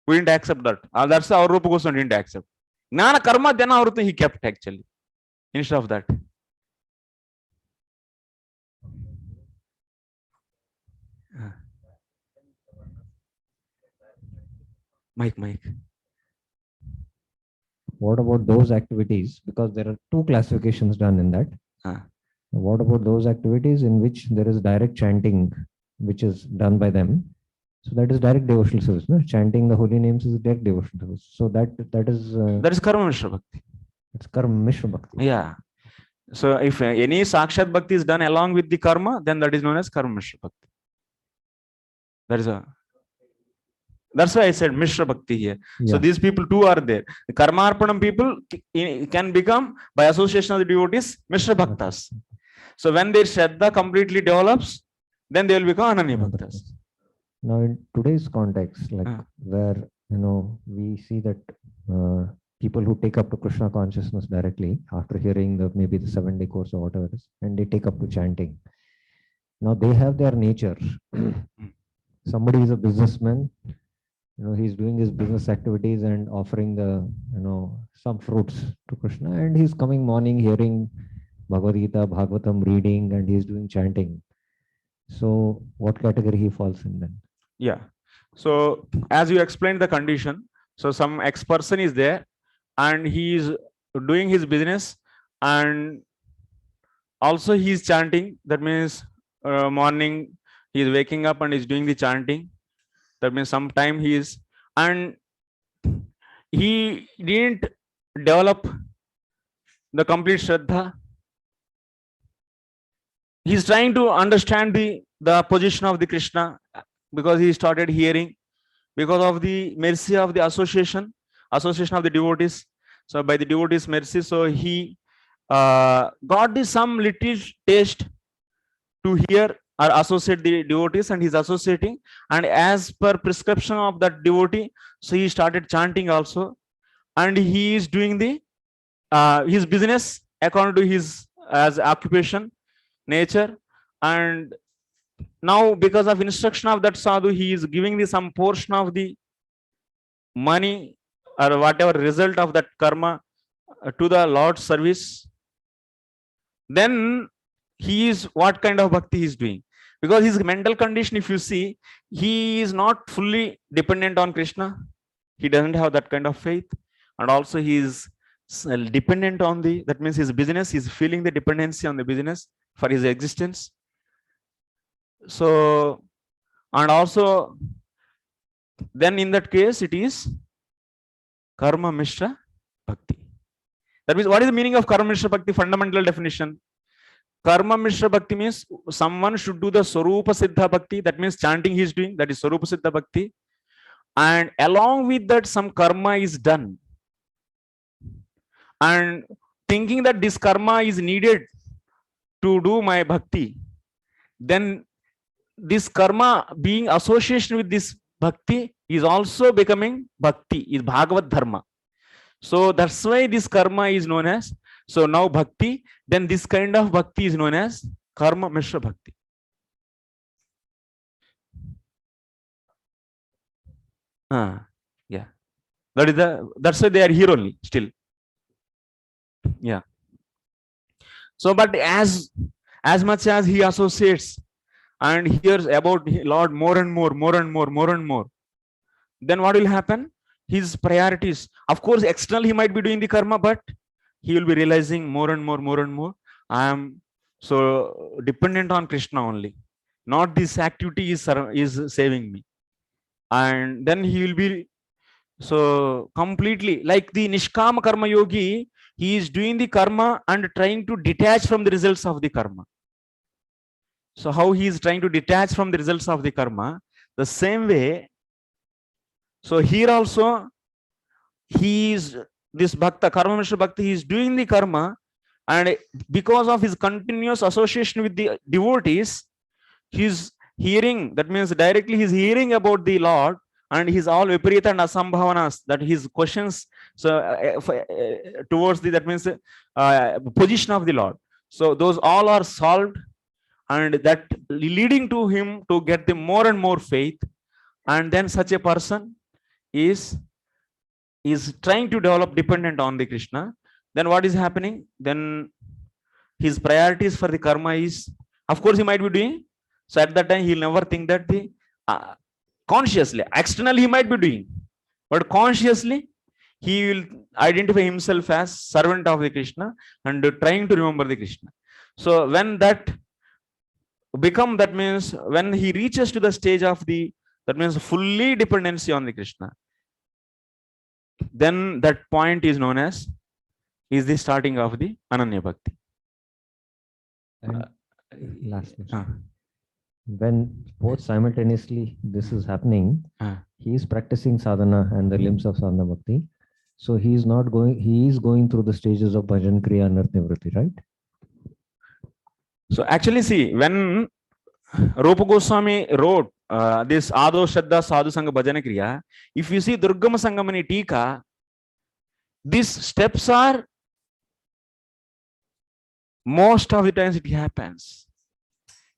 A: We didn't accept that. That's our Rupa Goswami didn't accept. Gnana Karma, then our he kept actually. Instead of that. Mike.
C: What about those activities? Because there are two classifications done in that. What about those activities in which there is direct chanting, which is done by them? So that is direct devotional service. No? Chanting the holy names is direct devotional service. So that is
A: Karma Mishra Bhakti.
C: It's Karma Mishra Bhakti.
A: Yeah. So if any Sakshat Bhakti is done along with the karma, then that is known as Karma Mishra Bhakti. That's why I said Mishra Bhakti here. Yeah. So these people too are there. The Karmarpanam people can become, by association of the devotees, Mishra Bhaktas. So when their Shraddha completely develops, then they will become Ananya Bhaktas.
C: Now in today's context, like where we see that people who take up to Krishna consciousness directly after hearing maybe the 7-day course or whatever it is, and they take up to chanting. Now they have their nature. Somebody is a businessman, he's doing his business activities and offering some fruits to Krishna, and he's coming morning hearing Bhagavad Gita, Bhagavatam reading, and he's doing chanting. So what category he falls in then?
A: Yeah. So as you explained the condition, so some ex-person is there and he is doing his business and also he is chanting. That means morning he is waking up and is doing the chanting. That means sometime he is, and he didn't develop the complete Shraddha. He's trying to understand the position of the Krishna, because he started hearing, because of the mercy of the association of the devotees. So by the devotees mercy, so he got some little taste to hear or associate the devotees, and he's associating, and as per prescription of that devotee, so he started chanting also, and he is doing the his business according to his as occupation nature. And now because of instruction of that sadhu, he is giving the some portion of the money or whatever result of that karma to the Lord's service. Then he is, what kind of bhakti he is doing? Because his mental condition, if you see, he is not fully dependent on Krishna. He doesn't have that kind of faith, and also he is dependent on the, that means his business, he's feeling the dependency on the business for his existence. So, and also then in that case it is karma mishra bhakti. That means, what is the meaning of karma mishra bhakti? Fundamental definition: karma mishra bhakti means someone should do the swarupa siddha bhakti, that means chanting he is doing, that is swarupa siddha bhakti, and along with that some karma is done, and thinking that this karma is needed to do my bhakti, then this karma being association with this bhakti is also becoming bhakti, is Bhagavad dharma. So that's why this karma is known as, so now bhakti, then this kind of bhakti is known as karma mishra bhakti. Yeah, that's why they are here only still. Yeah. So but as much as he associates and hears about Lord more and more, then what will happen? His priorities, of course, external he might be doing the karma, but he will be realizing more and more, I am so dependent on Krishna only, not this activity is saving me. And then he will be so completely like the nishkama karma yogi, he is doing the karma and trying to detach from the results of the karma. So how he is trying to detach from the results of the karma, the same way, so here also he is this bhakta, karma mishra bhakti, he is doing the karma, and because of his continuous association with the devotees, he is hearing, that means directly he is hearing about the Lord, and his all viparita and asambhavanas, that his questions, so towards the, that means position of the Lord, so those all are solved, and that leading to him to get the more and more faith. And then such a person is trying to develop dependent on the Krishna. Then what is happening? Then his priorities for the karma is, of course he might be doing, so at that time he'll never think that the consciously, externally he might be doing, but consciously he will identify himself as servant of the Krishna and trying to remember the Krishna. So when that become, that means when he reaches to the stage of the, that means fully dependency on the Krishna, then that point is known as, is the starting of the Ananya Bhakti.
C: And lastly, when both simultaneously this is happening, he is practicing sadhana and the limbs of sadhana bhakti. So he is going through the stages of bhajan, kriya, and nirvritti, right?
A: So actually, see, when Rupa Goswami wrote this Ado Shraddha Sadhu Sangha Bhajana Kriya, if you see Durgama Sangamani Tika, these steps are, most of the times it happens.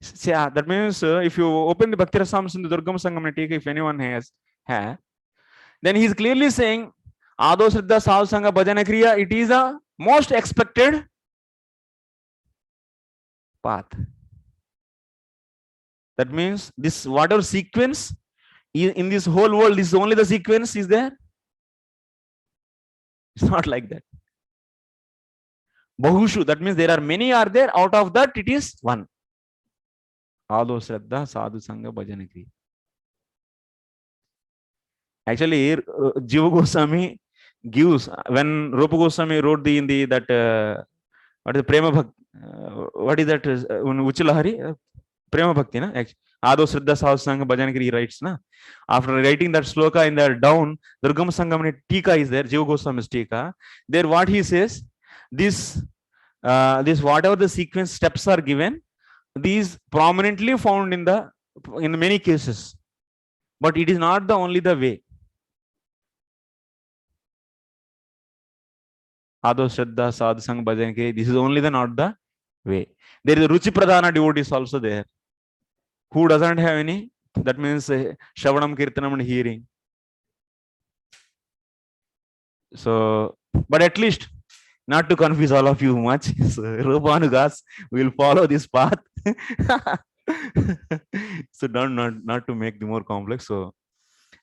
A: See, that means if you open the Bhakti Rasamrita in the Durgama Sangamani Tika, if anyone has, then he is clearly saying Ado Shraddha Sadhu Sangha Bhajana Kriya, it is a most expected path. That means this whatever sequence in this whole world, this is only the sequence is there. It's not like that. Bahushu, that means there are many are there, out of that it is one. Ado Shraddha Sadhu Sangha Bhajana Kriya. Actually, Jiva Goswami gives, when Rupa Goswami wrote in the that what is the Prema Bhakti? What is that? Uchilahari? Prema Bhakti, na? Ado Shraddha Sahasanga Bhajan he writes, na? After writing that sloka in the down, Durgam Sangamani Tika is there, Jiva Goswami's Tika. There, what he says, this whatever the sequence steps are given, these prominently found in many cases, but it is not the only the way. Ado Shraddha Sadhusang Bhajan, this is only the not the way. There is a Ruchi Pradhana devotees also there. Who doesn't have any? That means Shravanam, Kirtanam and hearing. So, but at least not to confuse all of you much. So, Rupanugas will follow this path. So not to make the more complex. So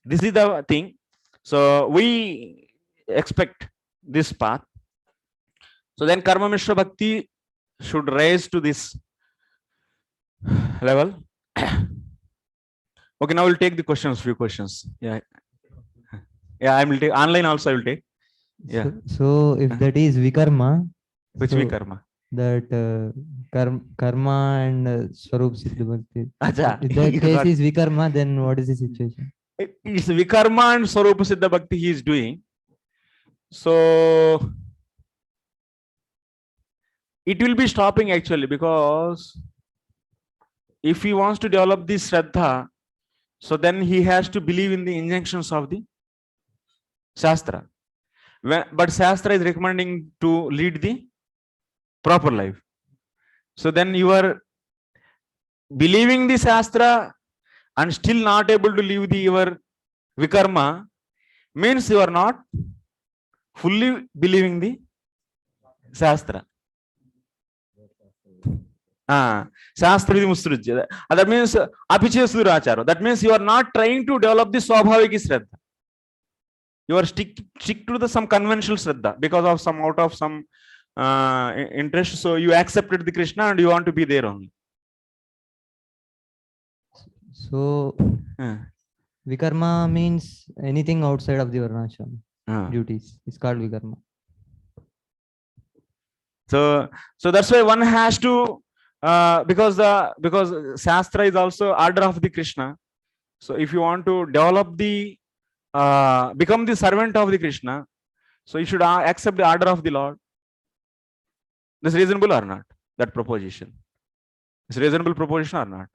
A: this is the thing. So we expect this path. So then Karma Mishra Bhakti should rise to this level. Okay, now we'll take the questions, few questions. Yeah, I will take online also. I will take. Yeah.
E: So if that is Vikarma,
A: Which
E: so
A: Vikarma?
E: that karma and Swarup Siddha Bhakti.
A: Acha,
E: If that
A: you
E: case
A: got-
E: is Vikarma, then what is the situation?
A: It's Vikarma and Swarupa Siddha Bhakti he is doing. So it will be stopping actually, because if he wants to develop this Shraddha, so then he has to believe in the injunctions of the Shastra. But Shastra is recommending to lead the proper life. So then you are believing the Shastra and still not able to live your Vikarma, means you are not fully believing the Shastra. Shastra Musrujya. That means Apiche Suracharo. That means you are not trying to develop the Swabhaviki Shraddha. You are stick to some conventional Shraddha because of out of some interest. So you accepted the Krishna and you want to be there only.
E: So Vikarma means anything outside of the Varnashram duties. It's called Vikarma.
A: So that's why one has to because Shastra is also order of the Krishna. So if you want to develop the become the servant of the Krishna, so you should accept the order of the Lord. This reasonable or not? That proposition. Is reasonable proposition or not?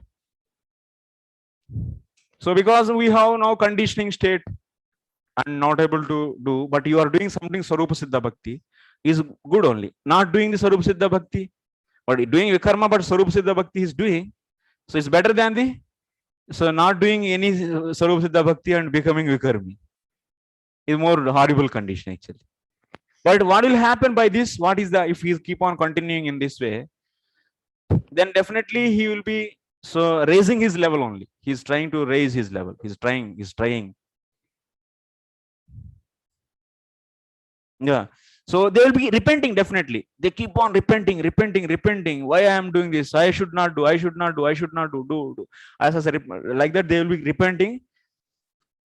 A: So because we have now conditioning state and not able to do, but you are doing something Swarupa Siddha Bhakti is good only. Not doing the Swarupa Siddha Bhakti, but doing Vikarma, but Swarupa Siddha Bhakti is doing. So it's better than the, so not doing any Swarupa Siddha Bhakti and becoming Vikarmi is more horrible condition actually. But what will happen by this? What is the, if he keep on continuing in this way, then definitely he will be so raising his level only. He's trying to raise his level. He's trying. Yeah. So they will be repenting definitely. They keep on repenting. Why I am doing this? I should not do. Do. As I said, like that they will be repenting,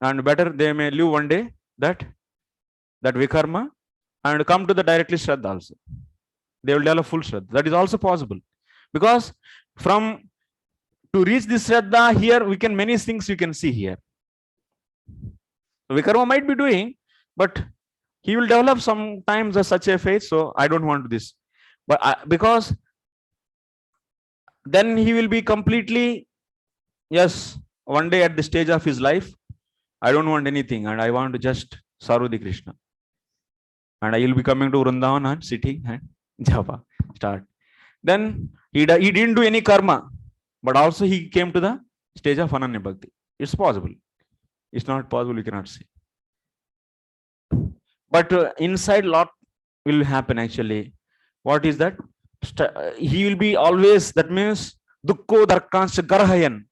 A: and better they may live one day that Vikarma and come to the directly Shraddha also. They will develop full Shraddha. That is also possible. Because from to reach this Shraddha here, we can many things you can see here. Vikarma might be doing, but he will develop sometimes such a faith. So I don't want this, but because then he will be completely, yes, one day at the stage of his life, I don't want anything and I want to just serve the Krishna. And I will be coming to Vrindavan and sitting and japa start. Then he didn't do any karma, but also he came to the stage of Ananya Bhakti. It's possible. It's not possible, you cannot say. But inside lot will happen actually. What is that? He will be always, that means Dukko Darkansha Garhayan.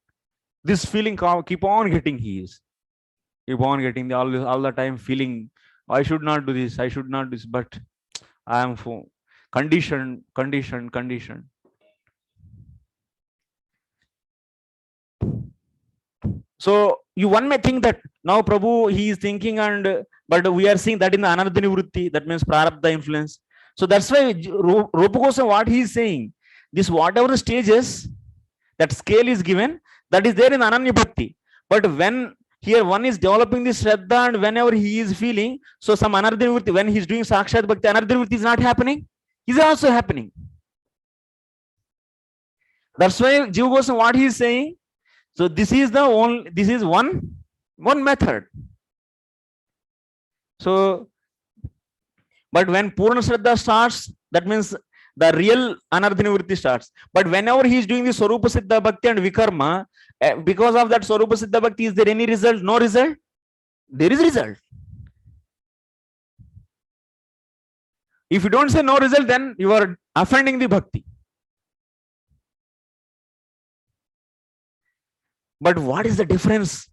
A: This feeling keep on getting keep on getting all the time feeling, I should not do this, but I am conditioned. So you one may think that now Prabhu, he is thinking, and but we are seeing that in the anartha nivrutti, that means prarabdha influence. So that's why Rupa Goswami, what he is saying, this whatever the stages, that scale is given, that is there in Ananya Bhakti. But when here one is developing this Shraddha, and whenever he is feeling, so some anartha nivrutti, when he is doing Sakshat Bhakti, anartha nivrutti is not happening, is also happening. That's why Jiva Goswami, what he is saying, so this is the only, this is one method. So, but when Purna Shraddha starts, that means the real anartha nivrutti starts. But whenever he is doing the Swarupa Siddha Bhakti and Vikarma, because of that Swarupa Siddha Bhakti, is there any result? No result? There is result. If you don't say no result, then you are offending the Bhakti. But what is the difference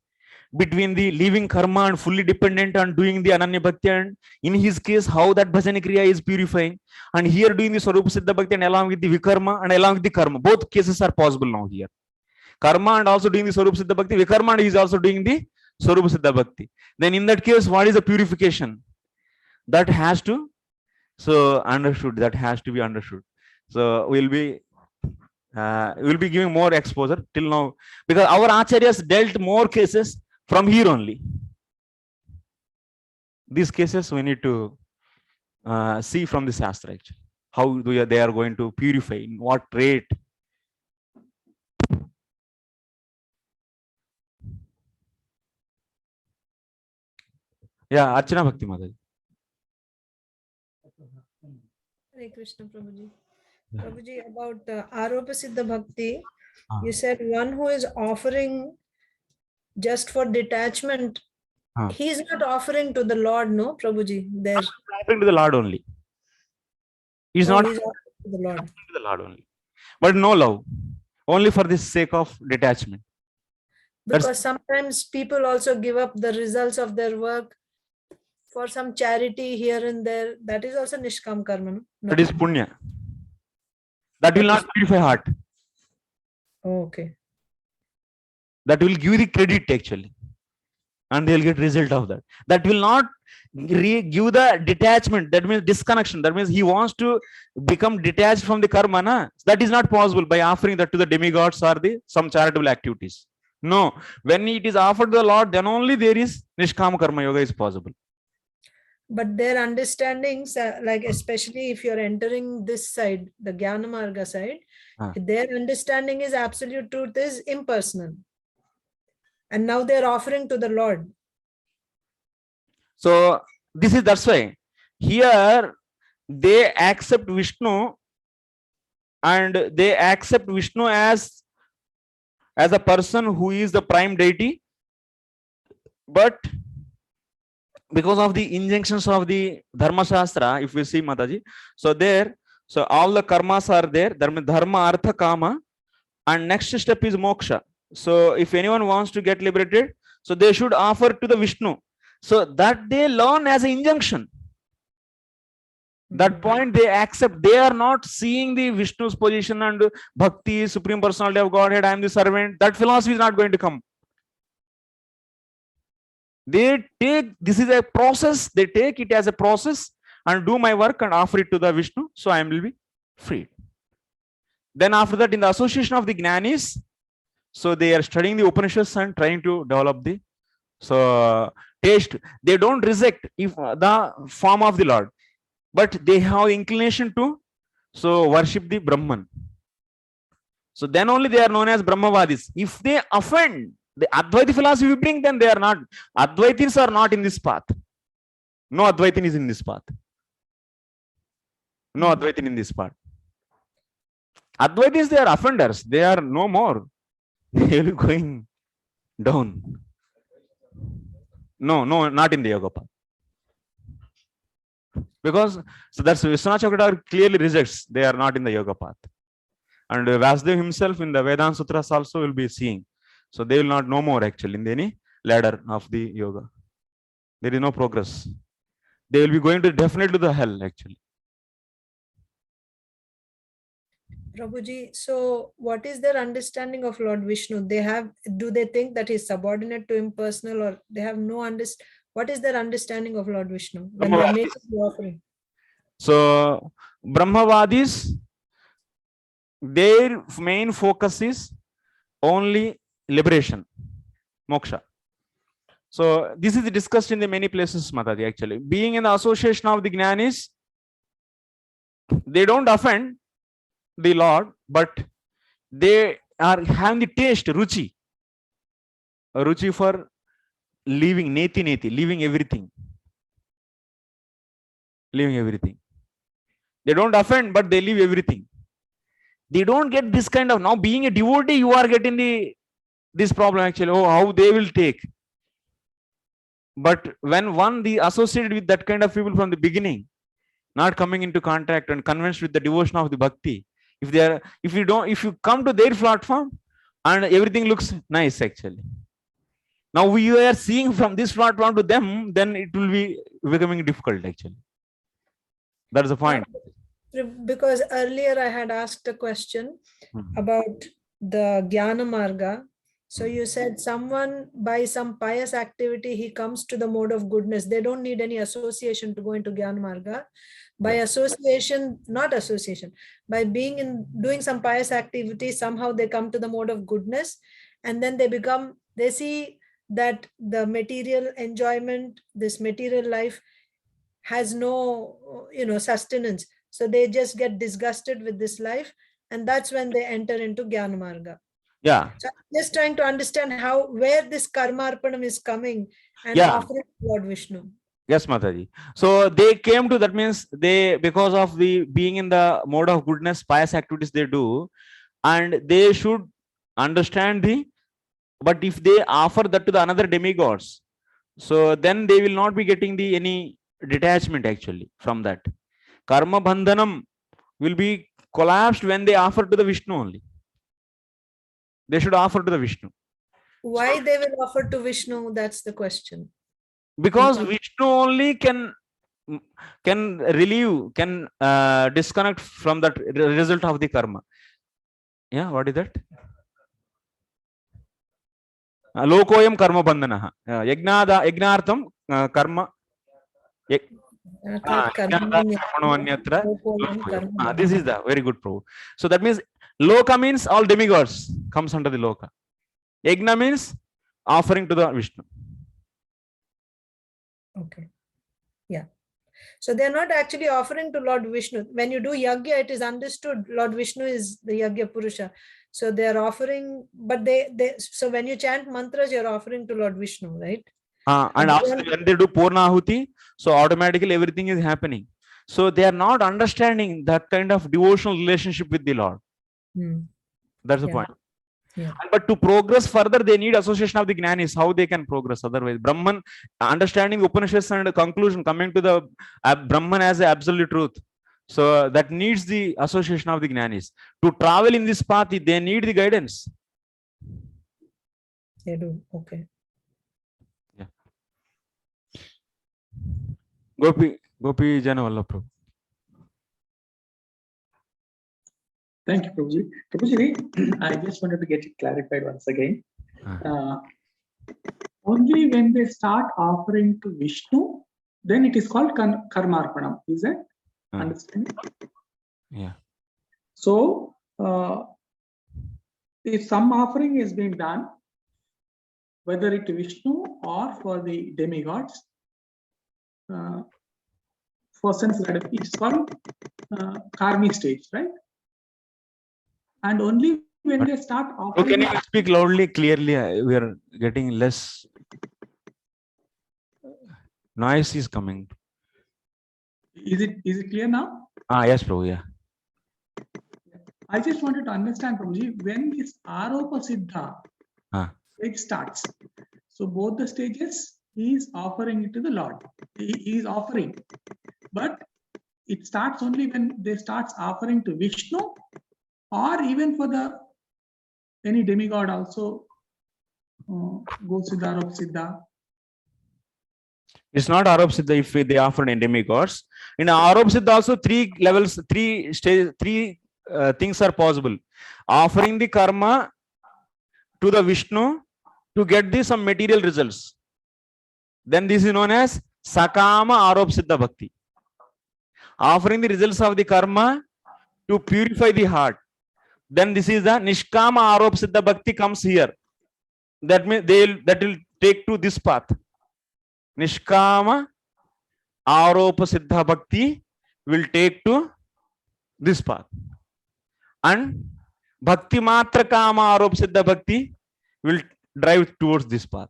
A: between the leaving karma and fully dependent on doing the Ananya Bhakti, and in his case, how that Bhajana Kriya is purifying, and here doing the Swarupa Siddha Bhakti and along with the Vikarma and along with the Karma. Both cases are possible now here. Karma and also doing the Swarupa Siddha Bhakti, Vikarma and he is also doing the Swarupa Siddha Bhakti. Then in that case, what is the purification? That has to, so understood, that has to be understood. So we'll be giving more exposure till now, because our acharyas dealt more cases from here only. These cases we need to see from the Shastra actually. How they are going to purify, in what rate. Yeah, Archana Bhakti Mataji.
F: Hare Krishna, Prabhuji. Prabhuji, about Aropa Siddha Bhakti, you said one who is offering just for detachment, he is not offering to the Lord, no, Prabhuji? There.
A: Offering to the Lord only. He's not
F: He's offering to the Lord.
A: To the Lord only. But no love. Only for the sake of detachment.
F: Because sometimes people also give up the results of their work for some charity here and there. That is also Nishkam Karma. No?
A: That is Punya. That will not purify heart.
F: Okay.
A: That will give the credit actually. And they'll get result of that. That will not give the detachment. That means disconnection. That means he wants to become detached from the karma. Na? That is not possible by offering that to the demigods or some charitable activities. No. When it is offered to the Lord, then only there is Nishkama Karma Yoga is possible.
F: But their understandings, like especially if you're entering this side, the Jnana Marga side, their understanding is absolute truth is impersonal. And now they're offering to the Lord.
A: So that's why here they accept Vishnu, and they accept Vishnu as a person who is the prime deity, but because of the injunctions of the Dharma Shastra, if we see Mataji, so all the karmas are there, Dharma, Artha, Kama, and next step is Moksha. So if anyone wants to get liberated, so they should offer to the Vishnu. So that they learn as an injunction. That point they accept. They are not seeing the Vishnu's position and Bhakti, Supreme Personality of Godhead, I am the servant. That philosophy is not going to come. They take, this is a process, they take it as a process and do my work and offer it to the Vishnu, so I will be freed. Then after that, in the association of the Jnanis, so they are studying the Upanishads and trying to develop the taste. They don't reject the form of the Lord, but they have inclination to worship the Brahman. So then only they are known as Brahmavadis. If they offend the Advaita philosophy we bring, then they are not. Advaitins are not in this path. No Advaitin is in this path. No Advaitin in this path. Advaitins, they are offenders. They are no more. They will be going down. No, not in the yoga path. Because that's Vishwanath Chakravarti clearly rejects. They are not in the yoga path. And Vasudev himself in the Vedanta Sutras also will be seeing. So they will not know more actually in any ladder of the yoga. There is no progress. They will be going to definitely the hell actually.
F: Prabhuji, so what is their understanding of Lord Vishnu? Do they think that he's subordinate to impersonal, or they have no understanding? What is their understanding of Lord Vishnu when they're making the offering?
A: So Brahmavadis, their main focus is only liberation, moksha. So this is discussed in the many places, Mataji, actually. Being in the association of the Jnanis, they don't offend the Lord, but they are having the taste, ruchi for leaving, leaving everything. They don't offend, but they leave everything. They don't get this kind of, now being a devotee, you are getting this problem actually. Oh, how they will take. But when the associated with that kind of people from the beginning, not coming into contact and convinced with the devotion of the bhakti, if you come to their platform and everything looks nice actually. Now we are seeing from this platform to them, then it will be becoming difficult actually. That's the point.
F: Because earlier I had asked a question about the Jnana Marga. So you said someone by some pious activity, he comes to the mode of goodness. They don't need any association to go into Jnana Marga. By association, not association, by doing some pious activity, somehow they come to the mode of goodness, and then they see that the material enjoyment, this material life has no, sustenance. So they just get disgusted with this life, and that's when they enter into Jnana Marga.
A: Yeah.
F: So I'm just trying to understand where this karmarpanam is coming and offering Lord Vishnu.
A: Yes, Mataji. So they came to, that means because of the being in the mode of goodness, pious activities they do, and they should understand but if they offer that to the another demigods, so then they will not be getting any detachment actually from that. Karma bandhanam will be collapsed when they offer to the Vishnu only. They should offer to the Vishnu.
F: Why they will offer to Vishnu? That's the question.
A: Because Vishnu only can relieve, can disconnect from that result of the karma. Yeah, what is that? Lokoyam karma bandhana. Yajnartham karma. This is the very good proof. So that means loka means all demigods comes under the loka. Yajna means offering to the Vishnu.
F: Okay. Yeah. So they're not actually offering to Lord Vishnu. When you do yagya, it is understood Lord Vishnu is the yagya purusha. So they're offering, but so when you chant mantras, you're offering to Lord Vishnu, right?
A: And also when they do Purnahuti, so automatically everything is happening. So they are not understanding that kind of devotional relationship with the Lord. That's the point.
F: Yeah.
A: But to progress further, they need association of the Jnanis. How they can progress otherwise? Brahman, understanding the Upanishads and the conclusion, coming to the Brahman as the absolute truth. So that needs the association of the Jnanis. To travel in this path, they need the guidance.
F: They do. Okay.
A: Yeah. Gopi Janavalla Prabhu.
G: Thank you, Prabhuji. Prabhuji, I just wanted to get it clarified once again. Only when they start offering to Vishnu, then it is called karmarpanam. Is that understanding?
A: Yeah.
G: So, if some offering is being done, whether it is Vishnu or for the demigods, for sense it is called karmi stage, right? And only when they start offering.
A: Can you speak loudly, clearly? We are getting less noise is coming.
G: Is it clear now?
A: Yes, Prabhu. Yeah.
G: I just wanted to understand, Prabhuji, when this Aropa Siddha it starts. So both the stages he is offering it to the Lord. He is offering, but it starts only when they start offering to Vishnu, or even for any demigod also goes with Aropa Siddha.
A: It's not Aropa Siddha if they offer in demigods. In Aropa Siddha also 3 levels, 3 stages, 3 things are possible. Offering the karma to the Vishnu to get some material results. Then this is known as Sakama Arop Siddha Bhakti. Offering the results of the karma to purify the heart. Then this is the Nishkama Arop Siddha Bhakti comes here. That means that will take to this path. Nishkama Aropa Siddha Bhakti will take to this path. And Bhakti Matra Kama Aropa Siddha Bhakti will drive towards this path.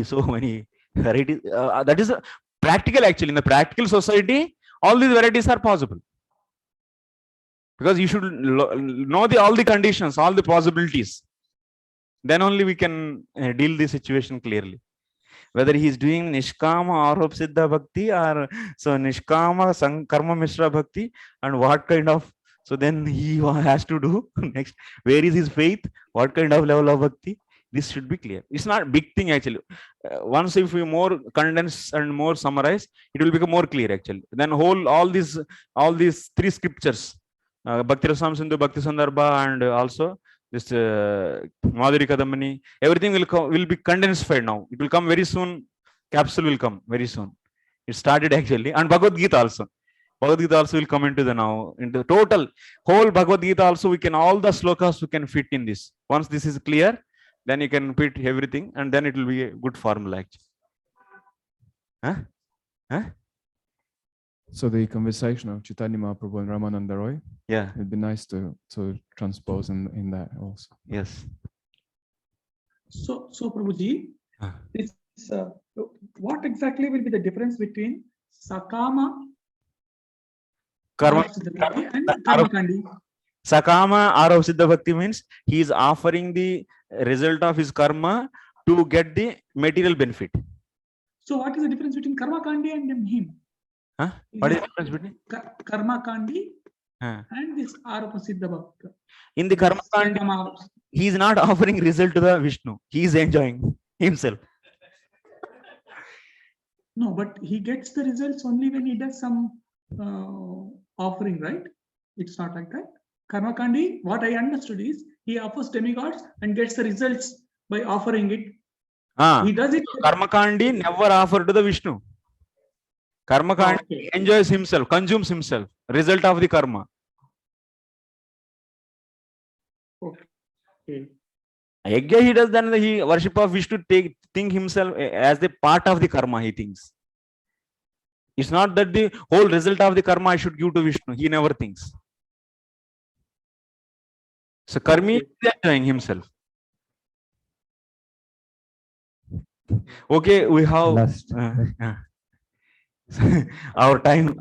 A: So many varieties. That is practical actually. In the practical society, all these varieties are possible. Because you should know all the conditions, all the possibilities. Then only we can deal the situation clearly. Whether he is doing Nishkama Arop Siddha Bhakti or so Nishkama Karma Mishra Bhakti, and what kind of, so then he has to do next. Where is his faith? What kind of level of Bhakti? This should be clear. It's not a big thing actually. Once if we more condense and more summarize, it will become more clear actually. Then all these three scriptures, Bhakti Rasam Sindhu, Bhakti Sandarbha, and also this Madhuri Kadamani, everything will be condensed now. It will come very soon. Capsule will come very soon. It started actually, and Bhagavad Gita also. Bhagavad Gita also will come into the total whole Bhagavad Gita also. We can all the slokas we can fit in this. Once this is clear, then you can fit everything, and then it will be a good formula actually.
D: So the conversation of Chaitanya Mahaprabhu and Ramananda Roy,
A: yeah,
D: it'd be nice to transpose in that also.
A: Yes.
G: So Prabhuji, what exactly will be the difference between Sakama
A: Karma
G: and Karma Kandi?
A: Sakama Arop Siddha Bhakti means he is offering the result of his karma to get the material benefit.
G: So what is the difference between Karma Kandi and him?
A: What is the difference between
G: Karma Kandi and this Aropa Siddha Bhakti?
A: In the Karma Kandi, he is not offering result to the Vishnu. He is enjoying himself.
G: No, but he gets the results only when he does some offering, right? It's not like that. Karma Kandi, what I understood is he offers demigods and gets the results by offering it. He does it.
A: Karma Kandi never offered to the Vishnu. Karma Kandi enjoys himself, consumes himself, result of the karma.
G: Okay.
A: Yajna he does, then he worship of Vishnu think himself as the part of the karma, he thinks. It's not that the whole result of the karma I should give to Vishnu. He never thinks. So karmi is enjoying himself. Okay, we have our time.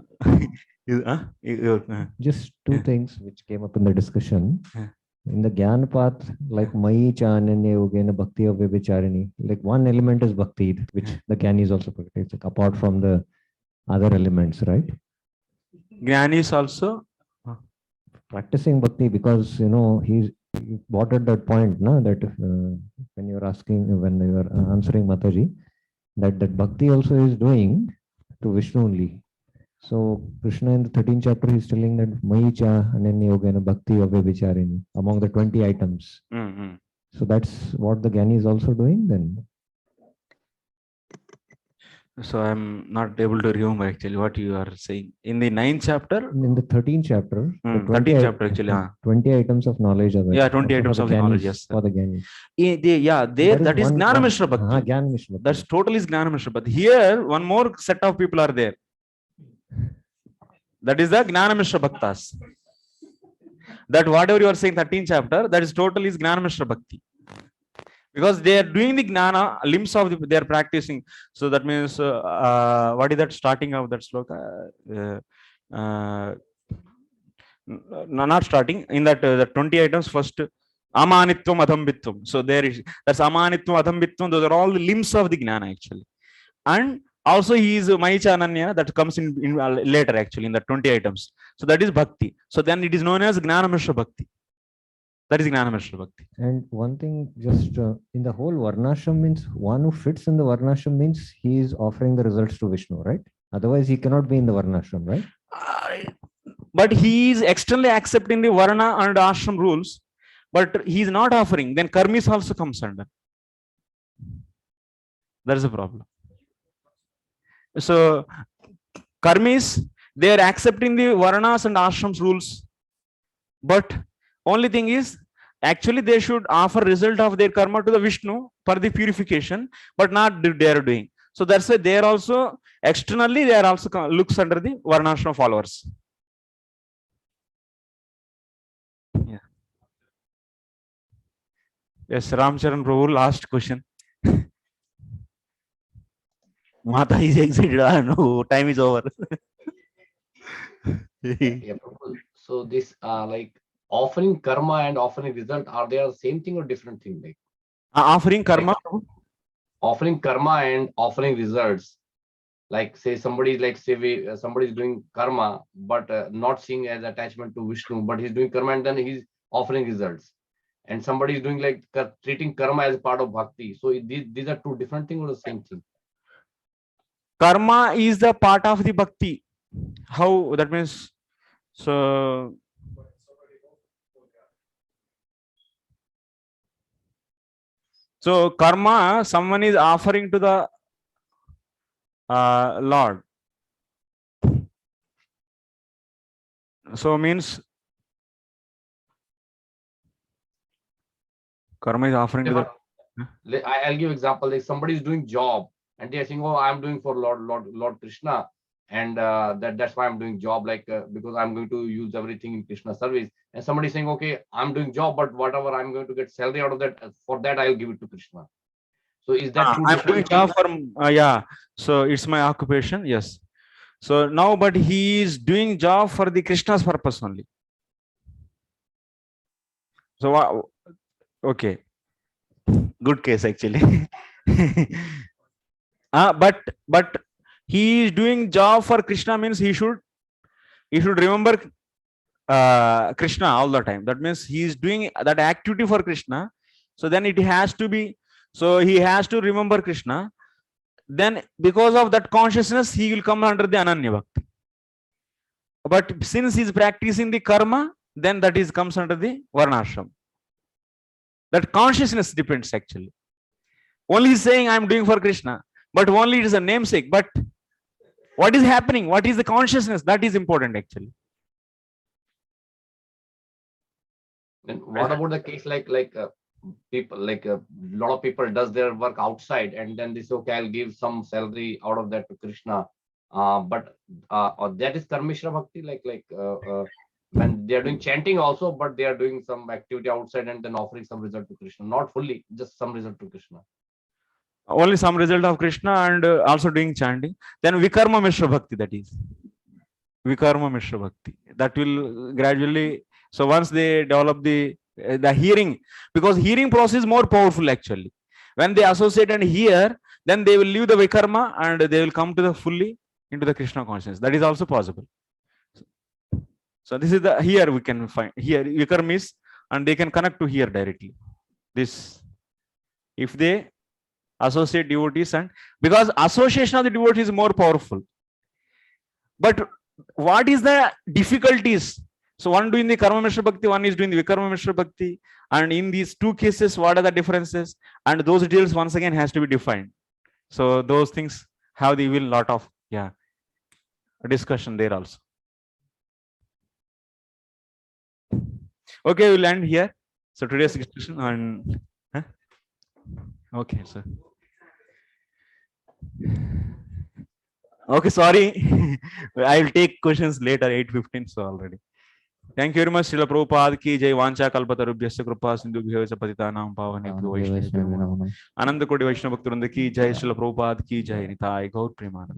C: Just two things which came up in the discussion. In the Gyan path, like Mai Chananya Yogena Bhakti of Vicharini, like one element is Bhakti, which the Gyan is also practicing, like apart from the other elements, right?
A: Gyan is also
C: practicing Bhakti because, he's brought at that point, no, that when you're answering Mataji, that Bhakti also is doing to Vishnu only. So Krishna in the 13th chapter, he's telling that Maicha Ananya Yogena Bhakti of Vicharini among the 20 items. So that's what the Gyani is also doing then.
A: So I'm not able to remember actually what you are saying. In the 9th chapter?
C: In the 13th chapter.
A: 13th chapter actually.
C: 20 items of knowledge are there.
A: Yeah, 20 items of knowledge, yes.
C: For the Gyani.
A: That is Gnana Mishra Bhakti.
C: Gnana Mishra Bhakti.
A: That's totally Gnana Mishra Bhakti. Here, one more set of people are there. That is the Gnana Mishra Bhaktas. That whatever you are saying, 13th chapter, that is totally Gnana Mishra Bhakti. Because they are doing the Gnana, limbs of they are practicing. So that means, what is that starting of that sloka? Not starting, in that the 20 items, first, Amanitvam Adhambitvam. So there is, that's Amanitvam Adhambitvam, those are all the limbs of the Gnana actually. And also he is Maicha Ananya, that comes in later actually in the 20 items. So that is Bhakti. So then it is known as Gnana Mishra Bhakti. That is Gnana Mishra Bhakti.
C: And one thing, just in the whole Varnashram means one who fits in the Varnashram means he is offering the results to Vishnu, right? Otherwise he cannot be in the Varnashram, right?
A: but he is externally accepting the Varna and Ashram rules, but he is not offering, then karmis also comes under. That is a problem. So karmis, they are accepting the Varnas and Ashrams rules, but only thing is, actually they should offer result of their karma to the Vishnu for the purification, but not they are doing. So that's why they are also externally, they are also looks under the Varnashram followers. Yeah. Yes, Ramcharan Prabhu, last question. Mata is excited. No, time is over.
H: Yeah, Prabhu. So this like offering karma and offering result, are they the same thing or different thing? Like
A: offering karma,
H: offering karma and offering results. Like say somebody like say somebody is doing karma, but not seeing as attachment to Vishnu, but he's doing karma and then he's offering results. And somebody is doing like treating karma as part of bhakti. So these are two different things or the same thing?
A: Karma is the part of the bhakti. How that means? So karma, someone is offering to the Lord. So means karma is offering to the.
H: I'll give example. Like somebody is doing job and they are saying, "Oh, I'm doing for Lord Krishna, and that's why I'm doing job. Like because I'm going to use everything in Krishna service." And somebody is saying, "Okay, I'm doing job, but whatever I'm going to get salary out of that, for that I'll give it to Krishna." So is that
A: I'm doing job for yeah. So it's my occupation. Yes. So now, but he is doing job for the Krishna's purpose only. So okay, good case actually. But he is doing job for Krishna means he should remember Krishna all the time. That means he is doing that activity for Krishna. So then it has to be. So he has to remember Krishna. Then because of that consciousness, he will come under the Ananya Bhakti. But since he is practicing the karma, then that is comes under the Varnashram. That consciousness depends actually. Only saying I'm doing for Krishna, but only it is a namesake. But what is happening? What is the consciousness? That is important actually.
H: And what about the case like people like a lot of people does their work outside and then they say, okay, I'll give some salary out of that to Krishna, but that is karmishra bhakti, like when they are doing chanting also, but they are doing some activity outside and then offering some result to Krishna, not fully, just some result to Krishna.
A: Only some result of Krishna and also doing chanting. Then vikarma mishra bhakti, that is vikarma mishra bhakti, that will gradually. So once they develop the hearing, because hearing process is more powerful actually. When they associate and hear, then they will leave the vikarma and they will come to the fully into the Krishna consciousness. That is also possible. So this is the here we can find here vikarma is, and they can connect to here directly. This if they associate devotees, and because association of the devotees is more powerful. But what is the difficulties? So one doing the karma mishra bhakti, one is doing the vikarma mishra bhakti, and in these two cases, what are the differences? And those details once again has to be defined. So those things have the will lot of discussion there also. Okay, we'll end here. So today's discussion on okay, sir. Okay, sorry. I will take questions later, 8:15. So already. Thank you very much. Srila Prabhupada ki jai. Vancha kalpatarubhyasya kripa sindhubhyo cha patitanam pavanebhyo vaishnavebhyo. Ananda Koti Vaishnava Bhaktivinoda ki jai. Srila Prabhupada ki jai. Nitai Gaur Premanand.